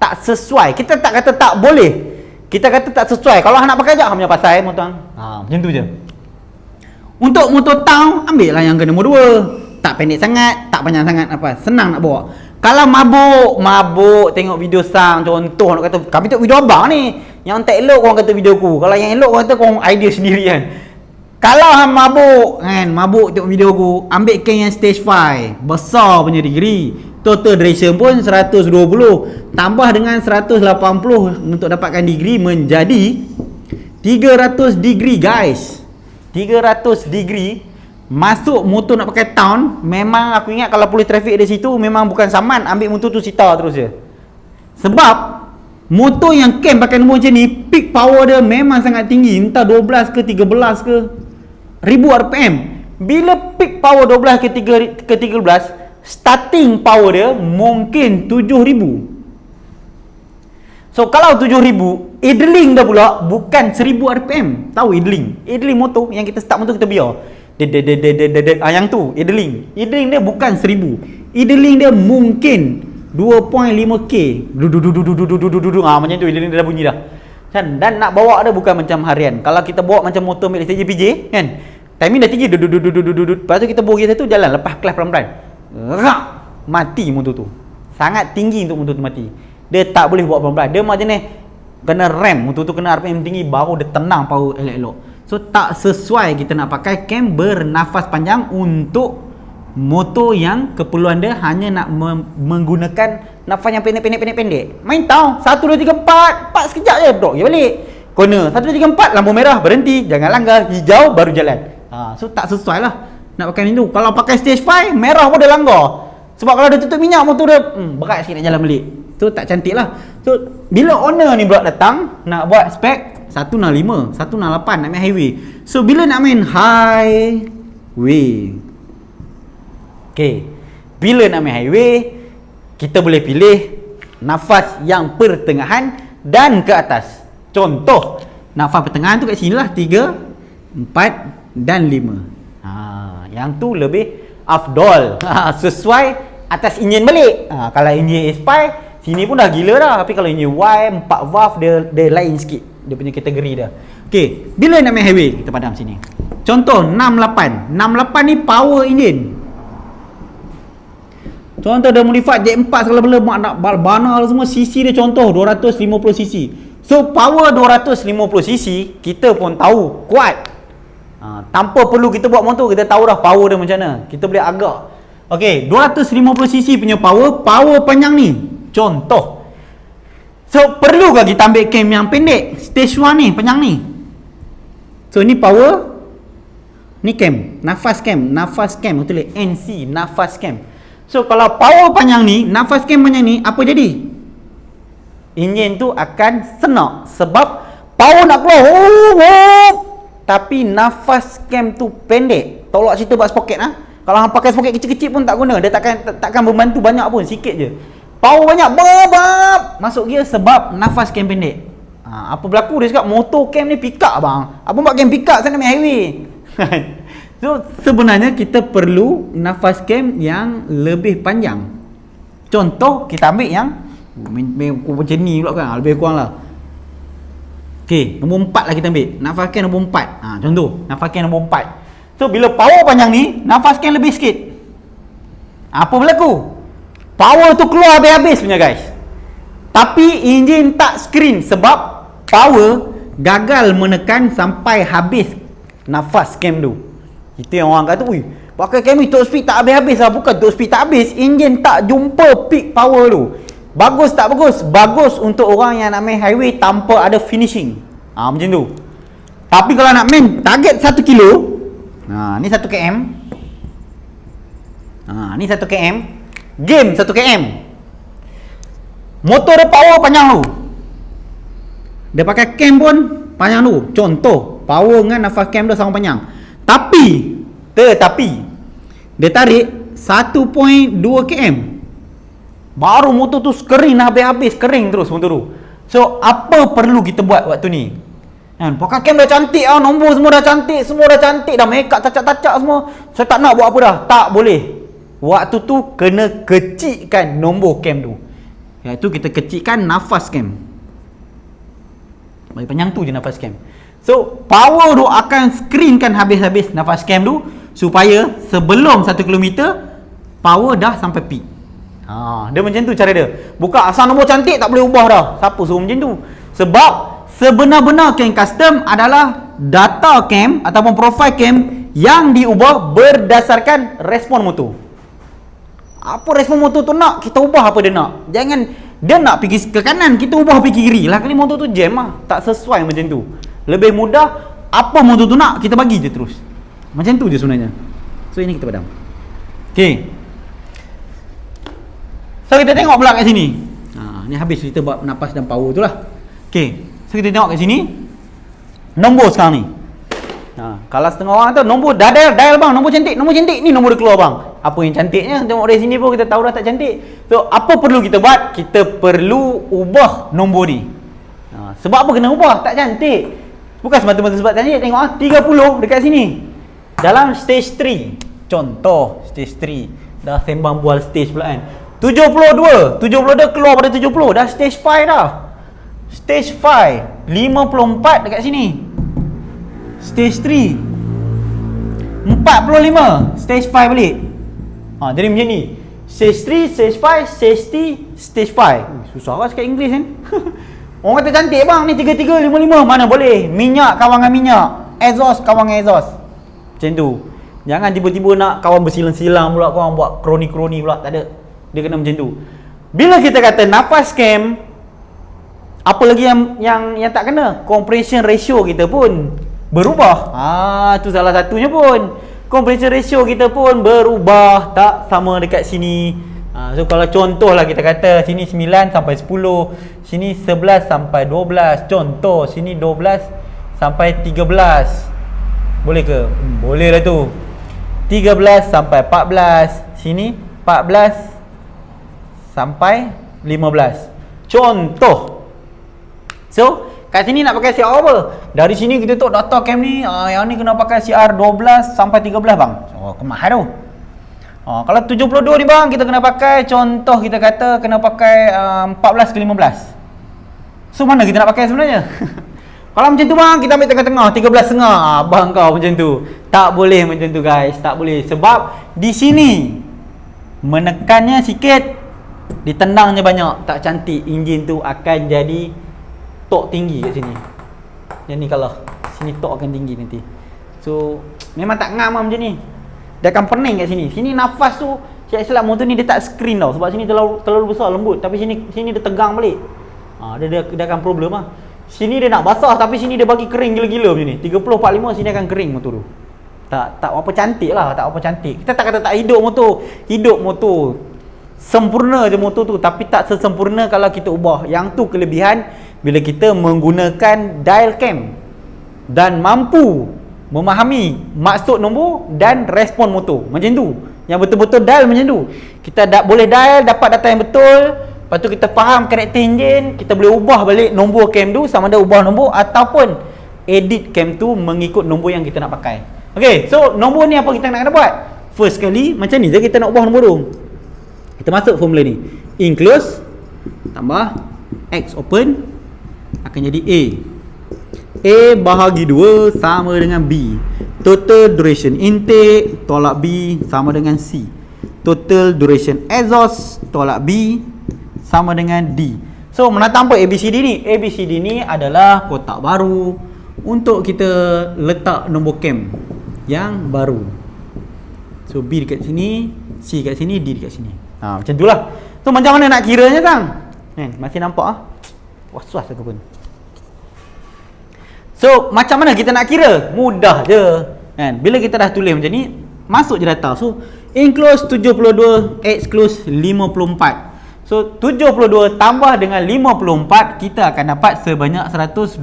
Tak sesuai. Kita tak kata tak boleh, kita kata tak sesuai. Kalau nak pakai je, punya pasal motor. Macam tu je. Untuk motor town, ambil lah yang kena nombor 2. Tak pendek sangat, tak panjang sangat, apa, senang nak bawa. Kalau mabuk tengok video sang, contoh nak kata, kami tengok video abang ni, yang tak elok korang kata video aku, kalau yang elok korang kata korang idea sendiri kan. Kalau hang mabuk tengok video aku, ambil cam yang stage 5, besar punya degree, total duration pun 120, tambah dengan 180 untuk dapatkan degree, menjadi 300 degree guys. 300 degree masuk motor nak pakai town. Memang aku ingat kalau polis trafik ada situ, memang bukan saman ambil motor tu sita terus je. Sebab motor yang cam pakai nombor macam ni, peak power dia memang sangat tinggi, entah 12 ke 13 ke 1000 RPM. Bila peak power 12 ke 13, starting power dia mungkin 7000. So kalau 7000, idling dah pula bukan 1000 RPM. Tahu idling? Idling motor yang kita start motor kita biar. Yang tu idling. Idling dia bukan 1000. Idling dia mungkin 2.5k. Macam tu idling dia dah bunyi dah. Kan? Dan nak bawa dia bukan macam harian. Kalau kita bawa macam motor milik JPJ kan, timing dah tinggi, lepas tu kita bawa gear satu, jalan lepas kelas pelan-pelan, mati motor tu. Sangat tinggi untuk motor tu mati. Dia tak boleh bawa pelan-pelan. Dia macam ni, kena rem, motor tu kena RPM tinggi, baru dia tenang power elok-elok. So tak sesuai kita nak pakai cam bernafas panjang untuk motor yang keperluan dia hanya nak menggunakan nafas yang pendek. Main tau 1, 2, 3, 4 sekejap je drop je balik. Corner 1, 2, 3, 4, lampu merah berhenti, jangan langgar, hijau baru jalan. So tak sesuai lah nak pakai macam tu. Kalau pakai stage 5, merah pun dia langgar. Sebab kalau dia tutup minyak, motor dia berat sikit nak jalan balik. So tak cantik lah. So bila owner ni pula datang nak buat spek 165, 168 nak main highway. So bila nak main highway, bila nak main highway, kita boleh pilih nafas yang pertengahan dan ke atas. Contoh, nafas pertengahan tu kat sini lah, 3, 4 dan 5. Yang tu lebih afdol. Sesuai atas enjin balik. Kalau enjin S5, sini pun dah gila dah. Tapi kalau enjin Y, 4 valve, dia lain sikit, dia punya kategori dah. Okey, bila nak main highway, kita padam sini. Contoh 68. 68 ni power enjin. Contoh dia modify J4 segala-bela, mak nak bana semua, cc dia contoh 250cc. So power 250cc kita pun tahu kuat. Tanpa perlu kita buat motor, kita tahu dah power dia macam mana. Kita boleh agak Okey, 250cc punya power panjang ni. Contoh. So, perlu ke kita ambil cam yang pendek? Stage 1 ni, panjang ni. So, ni power. Ni cam, nafas cam, tulis NC, nafas cam. So, kalau power panjang ni, nafas cam panjang ni, apa jadi? Enjin tu akan senak sebab power nak keluar. Tapi nafas cam tu pendek. Tolak cerita buat sprocket lah. Kalau hang pakai sprocket kecil-kecil pun tak guna. Dia takkan membantu banyak pun, sikit je. Power banyak, masuk gear sebab nafas cam pendek. Apa berlaku? Dia cakap motor cam ni pick up bang. Apa buat cam pick up sana main highway? So sebenarnya kita perlu nafas cam yang lebih panjang. Contoh kita ambil yang macam ni pula kan, lebih kurang lah. Okey, nombor 4 lah kita ambil. Nafas cam nombor 4. Contoh, nafas cam nombor 4. So bila power panjang ni, nafas cam lebih sikit. Apa berlaku? Power tu keluar habis-habis punya guys. Tapi enjin tak screen sebab power gagal menekan sampai habis nafas cam tu. Itu yang orang kata, "Ui, pakai cam ni top speed tak habis-habis lah." Bukan top speed tak habis, enjin tak jumpa peak power tu. Bagus tak bagus? Bagus untuk orang yang nak main highway tanpa ada finishing. Macam tu. Tapi kalau nak main target 1 kilo, ni 1 km. Ni 1 km. Game 1 km. Motor dia power panjang tu. Dia pakai cam pun panjang tu. Contoh, power dengan nafas cam dia sama panjang. Tapi dia tarik 1.2 km. Baru motor tu kering habis-habis, kering terus motor tu. So, apa perlu kita buat waktu ni? Pakai cam dah cantik lah, nombor semua dah cantik, dah make up, tacak-tacak semua. Saya tak nak buat apa dah. Tak boleh. Waktu tu kena kecilkan nombor cam tu. Iaitu kita kecilkan nafas cam. Bagi panjang tu je nafas cam. So, power tu akan screenkan habis-habis nafas cam tu supaya sebelum 1 km power dah sampai peak. Dia macam tu cara dia. Bukan asal nombor cantik tak boleh ubah dah. Siapa suruh macam tu? Sebab sebenar-benar cam custom adalah data cam ataupun profile cam yang diubah berdasarkan respon motor. Apa respon motor tu nak, kita ubah apa dia nak. Jangan dia nak pergi ke kanan, kita ubah pergi kiri. Lah kali motor tu jam lah. Tak sesuai macam tu. Lebih mudah apa motor tu nak, kita bagi je terus. Macam tu je sebenarnya. So ini kita padam. Okey. So kita tengok pula kat sini. Ni habis cerita buat napas dan power tu lah. Okey. So kita tengok kat sini. Nombor sekarang ni. Kalau setengah orang tu nombor dah dial bang, nombor cantik ni nombor dia keluar bang. Apa yang cantiknya? Tengok dari sini pun kita tahu dah tak cantik. So apa perlu kita buat? Kita perlu ubah nombor ni. Sebab apa kena ubah? Tak cantik. Bukan semata-mata sebab cantik. Tengok 30 dekat sini. Dalam stage 3. Contoh stage 3. Dah sembang bual stage pula kan. 72 dah keluar pada 70. Dah stage 5 dah. Stage 5 54 dekat sini. Stage 3 45. Stage 5 balik. Jadi macam ni. Stage 3, stage 5, stage 3, stage 5. Susah lah cakap English kan. Orang kata cantik bang ni 33, 55. Mana boleh. Minyak kawan dengan minyak, exhaust kawan dengan exhaust. Macam tu. Jangan tiba-tiba nak kawan bersilang-silang pula, kawan buat kroni-kroni pula. Tak ada. Dia kena macam tu. Bila kita kata nafas cam, apa lagi yang tak kena? Compression ratio kita pun berubah. Tu salah satunya pun. Compression ratio kita pun berubah. Tak sama dekat sini. So kalau contoh lah kita kata sini 9 sampai 10, sini 11 sampai 12. Contoh sini 12 sampai 13. Boleh ke? Boleh lah tu. 13 sampai 14. Sini 14 sampai 15. Contoh. So kat sini nak pakai CR apa? Dari sini kita tengok data cam ni, yang ni kena pakai CR 12 sampai 13 bang. Kemahal tu. Kalau 72 ni bang, kita kena pakai, contoh kita kata kena pakai 14 ke 15. So mana kita nak pakai sebenarnya? Kalau macam tu bang, kita ambil tengah-tengah 13.5. Bang kau macam tu. Tak boleh macam tu guys, tak boleh. Sebab di sini menekannya sikit, ditendangnya banyak, tak cantik. Enjin tu akan jadi torque tinggi kat sini. Yang ni kalah. Sini torque akan tinggi nanti. So memang tak ngam lah macam ni. Dia akan pening kat sini. Sini nafas tu Cik silap motor ni dia tak screen tau. Sebab sini terlalu besar lembut. Tapi sini dia tegang balik. Dia akan problem lah. Sini dia nak basah tapi sini dia bagi kering gila-gila macam ni. 30-45 sini akan kering motor tu. Tak apa cantik lah, tak apa cantik. Kita tak kata tak hidup motor. Hidup motor. Sempurna je motor tu, tapi tak sesempurna kalau kita ubah. Yang tu kelebihan bila kita menggunakan dial cam dan mampu memahami maksud nombor dan respon motor. Macam tu. Yang betul-betul dial macam tu. Kita boleh dial, dapat data yang betul. Lepas tu kita faham karakter enjin, kita boleh ubah balik nombor cam tu, sama ada ubah nombor ataupun edit cam tu mengikut nombor yang kita nak pakai. Okay, so nombor ni apa kita nak kena buat? First kali, macam ni je kita nak ubah nombor tu. Kita masuk formula ni. Enclose tambah X open akan jadi A. A bahagi 2 sama dengan B. Total duration intake tolak B sama dengan C. Total duration exhaust tolak B sama dengan D. So menatang apa ABCD ni? ABCD ni adalah kotak baru untuk kita letak nombor cam yang baru. So B dekat sini, C dekat sini, D dekat sini. Macam tu lah. So macam mana nak kiranya tang? Masih nampak ah? Was-was aku pun. So macam mana kita nak kira? Mudah je kan? Bila kita dah tulis macam ni, masuk je data. So enclose 72, exclose 54. So 72 tambah dengan 54, kita akan dapat sebanyak 126.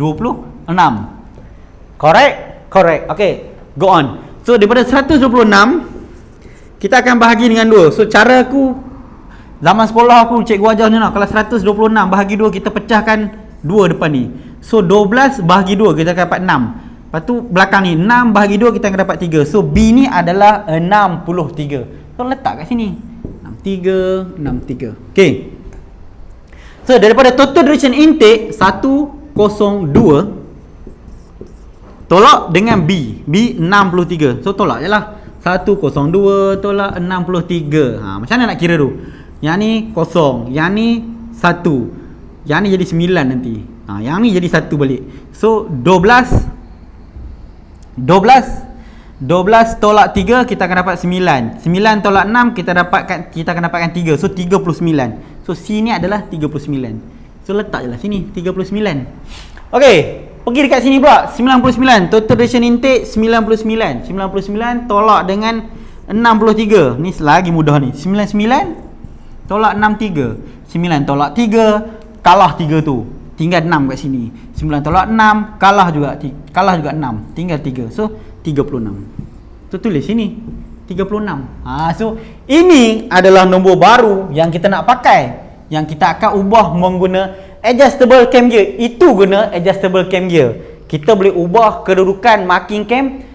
Correct? Correct. Okay, go on. So daripada 126, kita akan bahagi dengan 2. So cara aku, zaman sekolah aku, cikgu ajar ni nak, kalau 126 bahagi 2, kita pecahkan 2 depan ni. So 12 bahagi 2, kita akan dapat 6. Lepas tu belakang ni 6 bahagi 2, kita akan dapat 3. So B ni adalah 63. So letak kat sini 63. Okay. So daripada total duration intake 102 tolak dengan B. B 63. So tolak je lah. 102 tolak 63. Macam mana nak kira tu? Yang ni kosong, yang ni 1. Yang ni jadi 9 nanti. Yang ni jadi 1 balik. So 12 tolak 3, kita akan dapat 9. 9 tolak 6, kita akan dapatkan 3. So 39. So C ni adalah 39. So letak je lah sini 39. Okay, pergi dekat sini pula 99. Total duration intake 99. 99 tolak dengan 63. Ni lagi mudah ni. 99 tolak 63. 9 tolak 3, kalah 3 tu. Tinggal 6 kat sini. 9 tolak 6, kalah juga 6. Tinggal 3. So 36. So tulis sini 36. So ini adalah nombor baru yang kita nak pakai, yang kita akan ubah mengguna adjustable cam gear. Itu guna adjustable cam gear. Kita boleh ubah kedudukan marking cam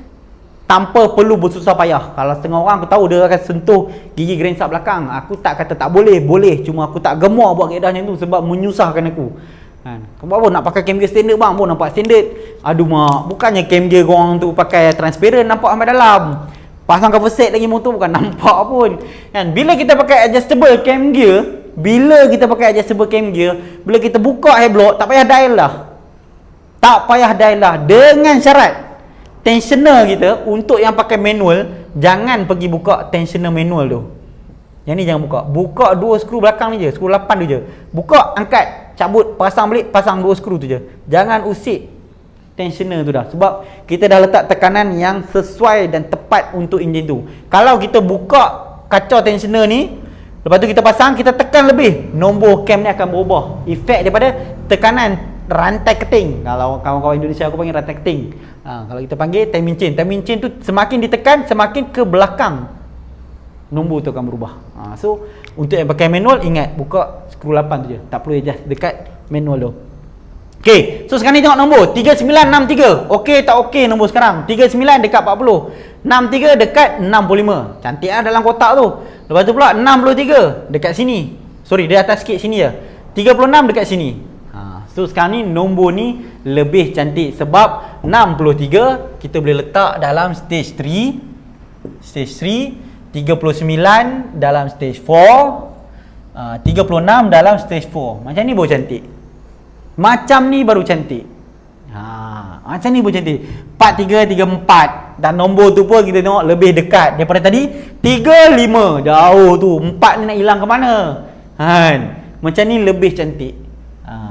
tanpa perlu bersusah payah. Kalau setengah orang aku tahu dia akan sentuh gigi grensak belakang. Aku tak kata tak boleh, boleh. Cuma aku tak gemar buat kaedah macam tu sebab menyusahkan aku. Kau apa nak pakai cam gear standard bang? Pun nampak standard. Aduh mak, bukannya cam gear korang tu pakai transparent nampak sampai dalam. Pasang cover set lagi motor bukan nampak pun. Kan? Bila kita pakai adjustable cam gear, bila kita buka headblock, tak payah dial lah. Tak payah dial lah. Dengan syarat tensioner kita untuk yang pakai manual, jangan pergi buka tensioner manual tu. Yang ni jangan buka. Buka 2 skru belakang ni je, skru 8 tu je. Buka, angkat, cabut, pasang balik, pasang 2 skru tu je. Jangan usik tensioner tu dah. Sebab kita dah letak tekanan yang sesuai dan tepat untuk enjin tu. Kalau kita buka kacau tensioner ni, lepas tu kita pasang, kita tekan lebih, nombor cam ni akan berubah. Efek daripada tekanan rantai keting. Kalau kawan-kawan Indonesia aku panggil rantai keting. Kalau kita panggil timing chain. Timing chain tu semakin ditekan, semakin ke belakang nombor tu akan berubah. So untuk yang pakai manual, ingat buka skru 8 tu je. Tak perlu adjust dekat manual tu. Okay, so sekarang ni tengok nombor 3963. Okey tak okey nombor sekarang? 39 dekat 40, 63 dekat 65. Cantik lah dalam kotak tu. Lepas tu pula 63 dekat sini. Sorry, dia atas sikit sini je. 36 dekat sini. So sekarang ni nombor ni lebih cantik sebab 63 kita boleh letak dalam stage 3. Stage 3, 39 dalam stage 4, 36 dalam stage 4. Macam ni baru cantik. Macam ni baru cantik. Macam ni pun cantik. 4334 dan nombor tu pun kita tengok lebih dekat daripada tadi. 35 jauh tu. 4 ni nak hilang ke mana? Kan. Macam ni lebih cantik.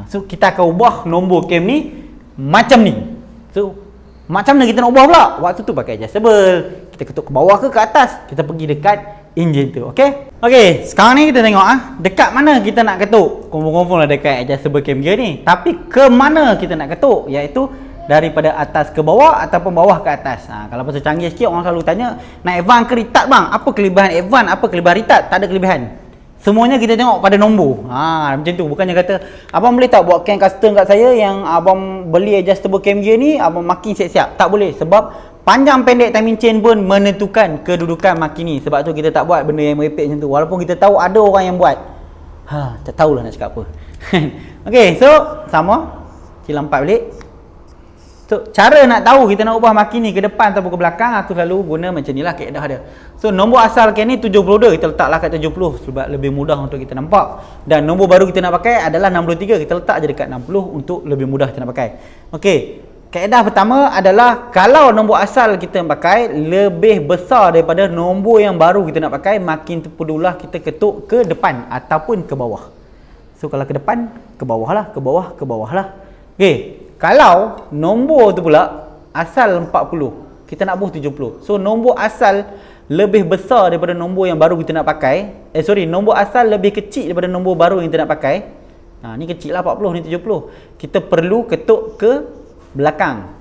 So kita akan ubah nombor cam ni macam ni. So macam mana kita nak ubah pula? Waktu tu pakai adjustable. Kita ketuk ke bawah ke atas? Kita pergi dekat enjin tu. Okey? Okey, sekarang ni kita tengok dekat mana kita nak ketuk. Confirm lah dekat adjustable cam gear ni. Tapi ke mana kita nak ketuk? Iaitu daripada atas ke bawah ataupun bawah ke atas. Kalau pasal canggih sikit orang selalu tanya, nak advance ke retard bang? Apa kelebihan advance? Apa kelebihan retard? Tak ada kelebihan. Semuanya kita tengok pada nombor. Macam tu. Bukannya kata, abang boleh tak buat cam custom kat saya yang abang beli adjustable cam gear ni, abang makin siap-siap. Tak boleh. Sebab panjang pendek timing chain pun menentukan kedudukan makin ni. Sebab tu kita tak buat benda yang merepek macam tu. Walaupun kita tahu ada orang yang buat. Tak tahulah nak cakap apa. Okay, so sama. Sila 4 balik. So, cara nak tahu kita nak ubah makin ni ke depan ataupun ke belakang, aku selalu guna macam ni lah kaedah dia. So, nombor asal cam ni 72, kita letaklah kat 70 sebab lebih mudah untuk kita nampak. Dan nombor baru kita nak pakai adalah 63, kita letak je dekat 60 untuk lebih mudah kita nak pakai. Okey, kaedah pertama adalah kalau nombor asal kita pakai lebih besar daripada nombor yang baru kita nak pakai, makin perlulah kita ketuk ke depan ataupun ke bawah. So, kalau ke depan, ke bawah lah, ke bawah, ke bawah lah. Okey. Kalau nombor tu pula asal 40, kita nak buh 70. So nombor asal lebih besar daripada nombor yang baru kita nak pakai. Nombor asal lebih kecil daripada nombor baru yang kita nak pakai. Ni kecil lah 40, ni 70. Kita perlu ketuk ke belakang.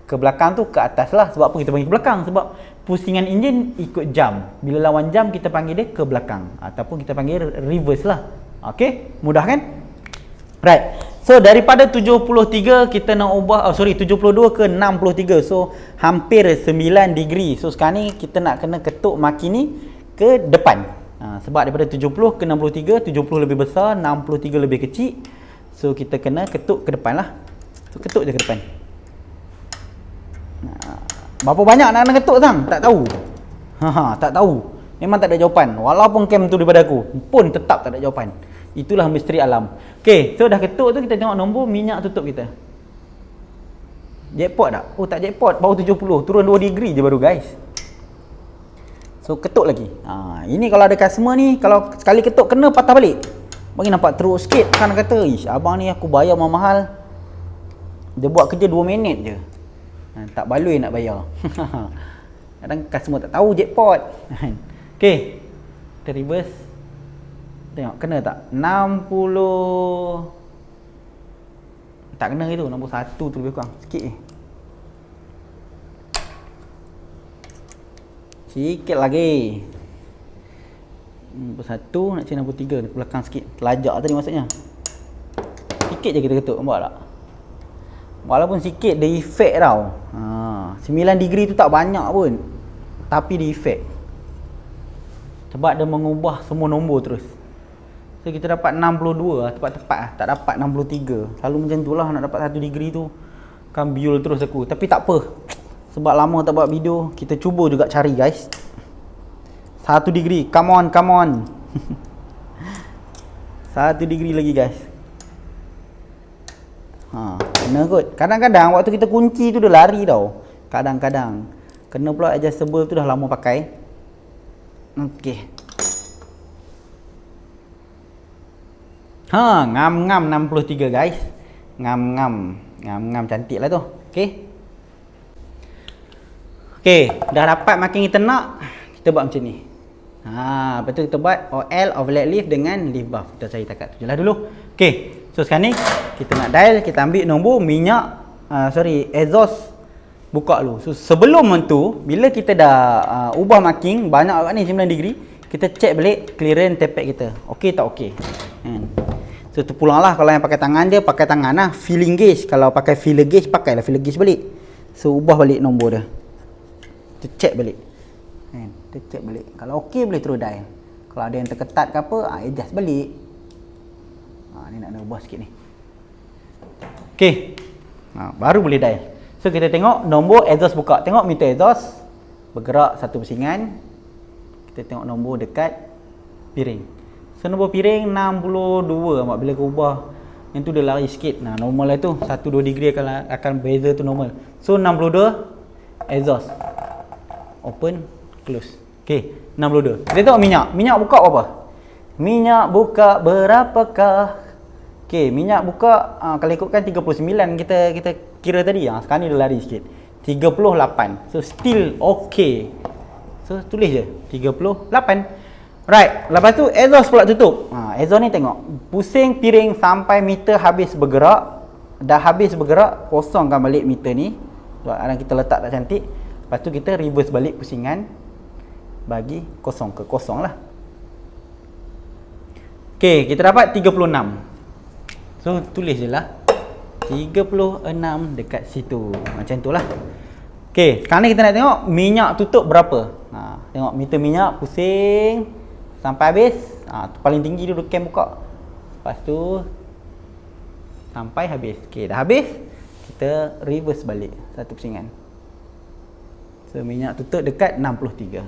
Ke belakang tu ke atas lah. Sebab apa kita panggil ke belakang? Sebab pusingan enjin ikut jam. Bila lawan jam kita panggil dia ke belakang. Ataupun kita panggil reverse lah. Okay, mudah kan? Right. So daripada 73 kita nak ubah 72 ke 63. So hampir 9 degree. So sekarang ni kita nak kena ketuk makin ni ke depan. Sebab daripada 70 ke 63, 70 lebih besar, 63 lebih kecil. So kita kena ketuk ke depan lah. So ketuk je ke depan. Berapa banyak nak kena ketuk sang? Tak tahu. Tak tahu. Memang tak ada jawapan. Walaupun cam tu daripada aku pun tetap tak ada jawapan. Itulah misteri alam. Okay, so dah ketuk tu kita tengok nombor minyak tutup kita. Jackpot tak? Oh tak jackpot, baru 70. Turun 2 degree je baru guys. So ketuk lagi. Ini kalau ada customer ni, kalau sekali ketuk kena patah balik. Bagi nampak teruk sikit. Kan kata, ish abang ni aku bayar mahal. Dia buat kerja 2 minit je. Tak baloi nak bayar. Kadang customer tak tahu jackpot. Okay, kita reverse. Tengok, kena tak? 60. Tak kena itu, nombor 1 tu lebih kurang. Sikit ni. Sikit lagi. Nombor 1 nak cari nombor 3 ke belakang sikit. Telajak tadi maksudnya. Sikit je kita ketuk, nampak tak? Walaupun sikit, dia efek tau. 9 degree tu tak banyak pun. Tapi dia efek. Sebab dia mengubah semua nombor terus. So kita dapat 62 lah, tepat-tepat lah. Tak dapat 63. Selalu macam tu lah, nak dapat 1 degree tu kan biul terus aku. Tapi tak apa, sebab lama tak buat video, kita cuba juga cari guys. 1 degree, come on, come on. 1 degree lagi guys. Kena kot. Kadang-kadang waktu kita kunci tu dia lari tau. Kadang-kadang kena pula adjustable tu dah lama pakai. Okay. Ngam-ngam 63 guys. Ngam-ngam. Ngam-ngam cantik lah tu. Okay. Okay, dah dapat makin kita nak, kita buat macam ni. Lepas tu kita buat OL, overlap lift dengan lift buff. Kita cari takat tu je lah dulu. Okay, so sekarang ni kita nak dial, kita ambil nombor minyak, exhaust. Buka dulu. So sebelum tu, bila kita dah ubah marking banyak kat ni 9 degree, kita check balik clearance tape pad kita. Okey tak okey. So terpulang lah. Kalau yang pakai tangan dia, pakai tangan lah. Feeling gauge. Kalau pakai feeler gauge, pakailah feeler gauge balik. So ubah balik nombor dia. Kita check balik. Kita check balik. Kalau okey boleh terus dial. Kalau ada yang terketat ke apa, adjust balik. Ni nak ubah sikit ni. Okey. Baru boleh dial. So kita tengok nombor exhaust buka. Tengok meter exhaust bergerak satu pusingan. Kita tengok nombor dekat piring. So nombor piring 62. Bila kau ubah Yang tu dia lari sikit. Nah, normal lah tu. 1-2 degree akan beza tu normal. So 62 exhaust. Open, close. Okey, 62. Kita tengok minyak. Minyak buka berapa? Minyak buka berapakah? Okey, minyak buka kalau ikutkan 39 kita kira tadi. Sekarang ni dia lari sikit. 38. So still okay. So tulis je 38. Right, lepas tu exhaust pula tutup. Exhaust ni tengok, pusing piring sampai meter habis bergerak. Dah habis bergerak, kosongkan balik meter ni. Soalan kita letak tak cantik. Lepas tu kita reverse balik pusingan, bagi kosong ke kosong lah. Okay, kita dapat 36. So tulis je lah 36 dekat situ. Macam tu lah. Okay, sekarang ni kita nak tengok minyak tutup berapa. Tengok meter minyak pusing sampai habis. Tu paling tinggi dulu cam buka. Lepas tu sampai habis. Okey, dah habis. Kita reverse balik satu pusingan. So minyak tutup dekat 63.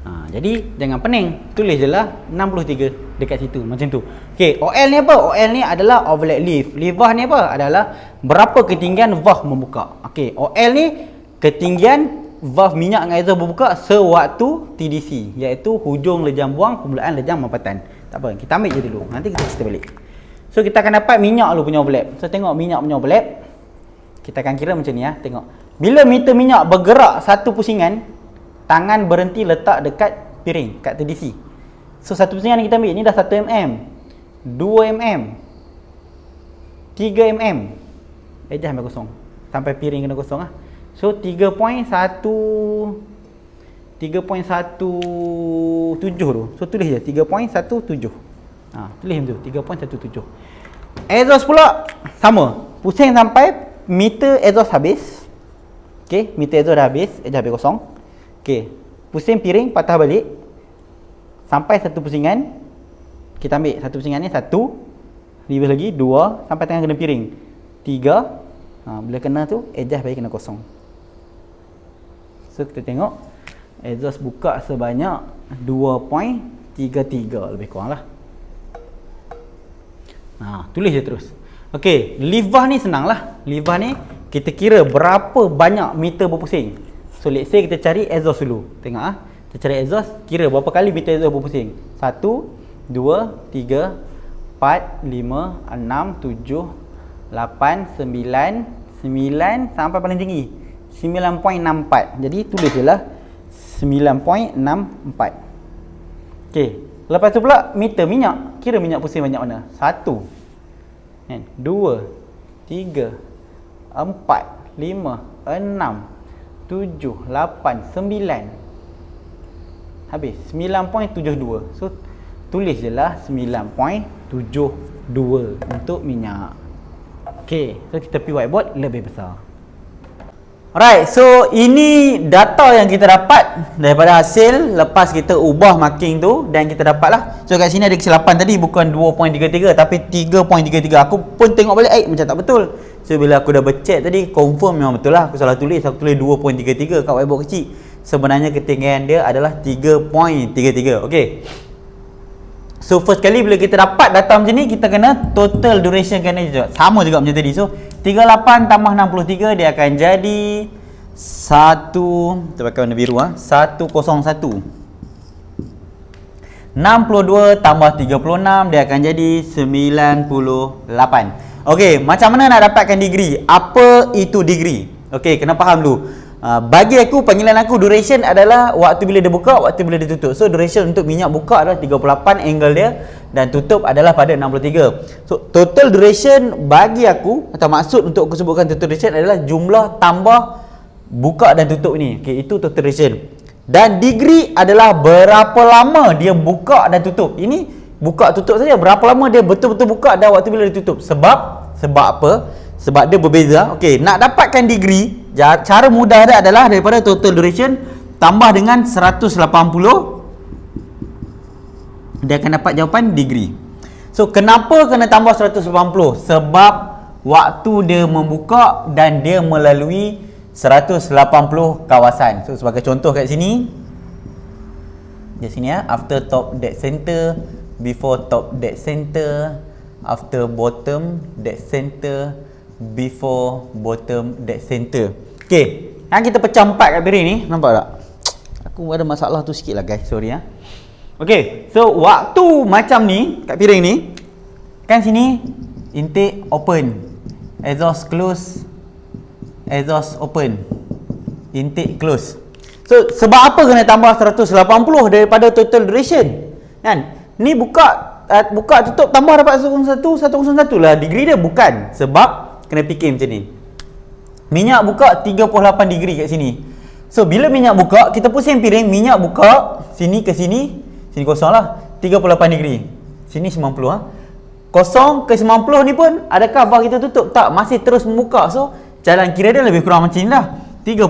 Jadi jangan pening. Tulis je lah 63 dekat situ. Macam tu. Okey, OL ni apa? OL ni adalah overlap lift. Livah ni apa? Adalah berapa ketinggian valve membuka. Okey, OL ni ketinggian valve minyak dengan exhaust berbuka sewaktu TDC, iaitu hujung lejam buang, permulaan lejam mampatan. Tak apa, kita ambil je dulu, nanti kita cerita balik. So kita akan dapat minyak dulu punya overlap. So tengok minyak punya overlap, kita akan kira macam ni ya. Tengok, bila meter minyak bergerak satu pusingan, tangan berhenti letak dekat piring, kat TDC. So satu pusingan yang kita ambil ni dah 1 mm, 2 mm, 3 mm. Dah sampai kosong, sampai piring kena kosong lah. So 3.17 tu. So tulis je 3.17. Tulis macam tu, 3.17. Exhaust pula sama. Pusing sampai meter exhaust habis. Okey, meter exhaust dah habis, exhaust habis kosong. Okey, pusing piring patah balik sampai satu pusingan. Kita ambil satu pusingan ni, satu, reverse lagi, 2 sampai tengah kena piring. 3. Bila kena tu exhaust balik kena kosong. So kita tengok exhaust buka sebanyak 2.33 lebih kurang lah. Tulis je terus. Okey, livah ni senang lah. Livah ni kita kira berapa banyak meter berpusing. So let's say kita cari exhaust dulu. Tengok kita cari exhaust, kira berapa kali meter exhaust berpusing. 1, 2, 3, 4, 5, 6, 7, 8, 9 sampai paling tinggi 9.64. Jadi tulis je lah 9.64. Okey, lepas tu pula meter minyak, kira minyak pusing banyak mana. 1, 2, 3, 4, 5, 6, 7, 8, 9. Habis 9.72. So tulis je lah 9.72 untuk minyak. Okey, so kita pergi whiteboard lebih besar. Alright, so ini data yang kita dapat daripada hasil lepas kita ubah marking tu dan kita dapat lah. So kat sini ada kesilapan tadi, bukan 2.33 tapi 3.33. Aku pun tengok balik, macam tak betul. So bila aku dah bercek tadi, confirm memang betul lah. Aku salah tulis, aku tulis 2.33 kat whiteboard kecil. Sebenarnya ketinggian dia adalah 3.33. Okay. So first kali bila kita dapat data macam ni, kita kena total duration kena juga. Sama juga macam tadi. So 38 tambah 63 dia akan jadi 1, kita pakai warna biru 101. 62 tambah 36 dia akan jadi 98. Okey, macam mana nak dapatkan degree? Apa itu degree? Okey, kena faham dulu. Bagi aku, panggilan aku duration adalah waktu bila dia buka, waktu bila dia tutup. So duration untuk minyak buka adalah 38 angle dia dan tutup adalah pada 63. So total duration bagi aku, atau maksud untuk aku sebutkan total duration adalah jumlah tambah buka dan tutup ni. Okey, itu total duration. Dan degree adalah berapa lama dia buka dan tutup. Ini buka tutup saja, berapa lama dia betul-betul buka dan waktu bila dia tutup. Sebab apa? Sebab dia berbeza. Okey, nak dapatkan degree, cara mudah dia adalah daripada total duration tambah dengan 180, dia akan dapat jawapan degree. So kenapa kena tambah 180? Sebab waktu dia membuka dan dia melalui 180 kawasan. So sebagai contoh kat sini, di sini after top dead center before top dead center, after bottom dead center, before bottom dead center. Okay, yang kita pecah 4 kat piring ni, nampak tak? Aku ada masalah tu sikit lah guys, sorry ya. Okay, so waktu macam ni kat piring ni, kan sini intake open, exhaust close, exhaust open, intake close. So sebab apa kena tambah 180 daripada total duration? Kan? Ni buka tutup tambah dapat 101 lah degree dia, bukan. Sebab kena fikir macam ni. Minyak buka 38 degree kat sini. So bila minyak buka, kita pusing piring, minyak buka sini ke sini, sini kosong lah, 38 degree. Sini 90 ha. Kosong ke 90 ni pun adakah valve kita tutup? Tak, masih terus membuka. So jalan kira dia lebih kurang macam ni lah. 38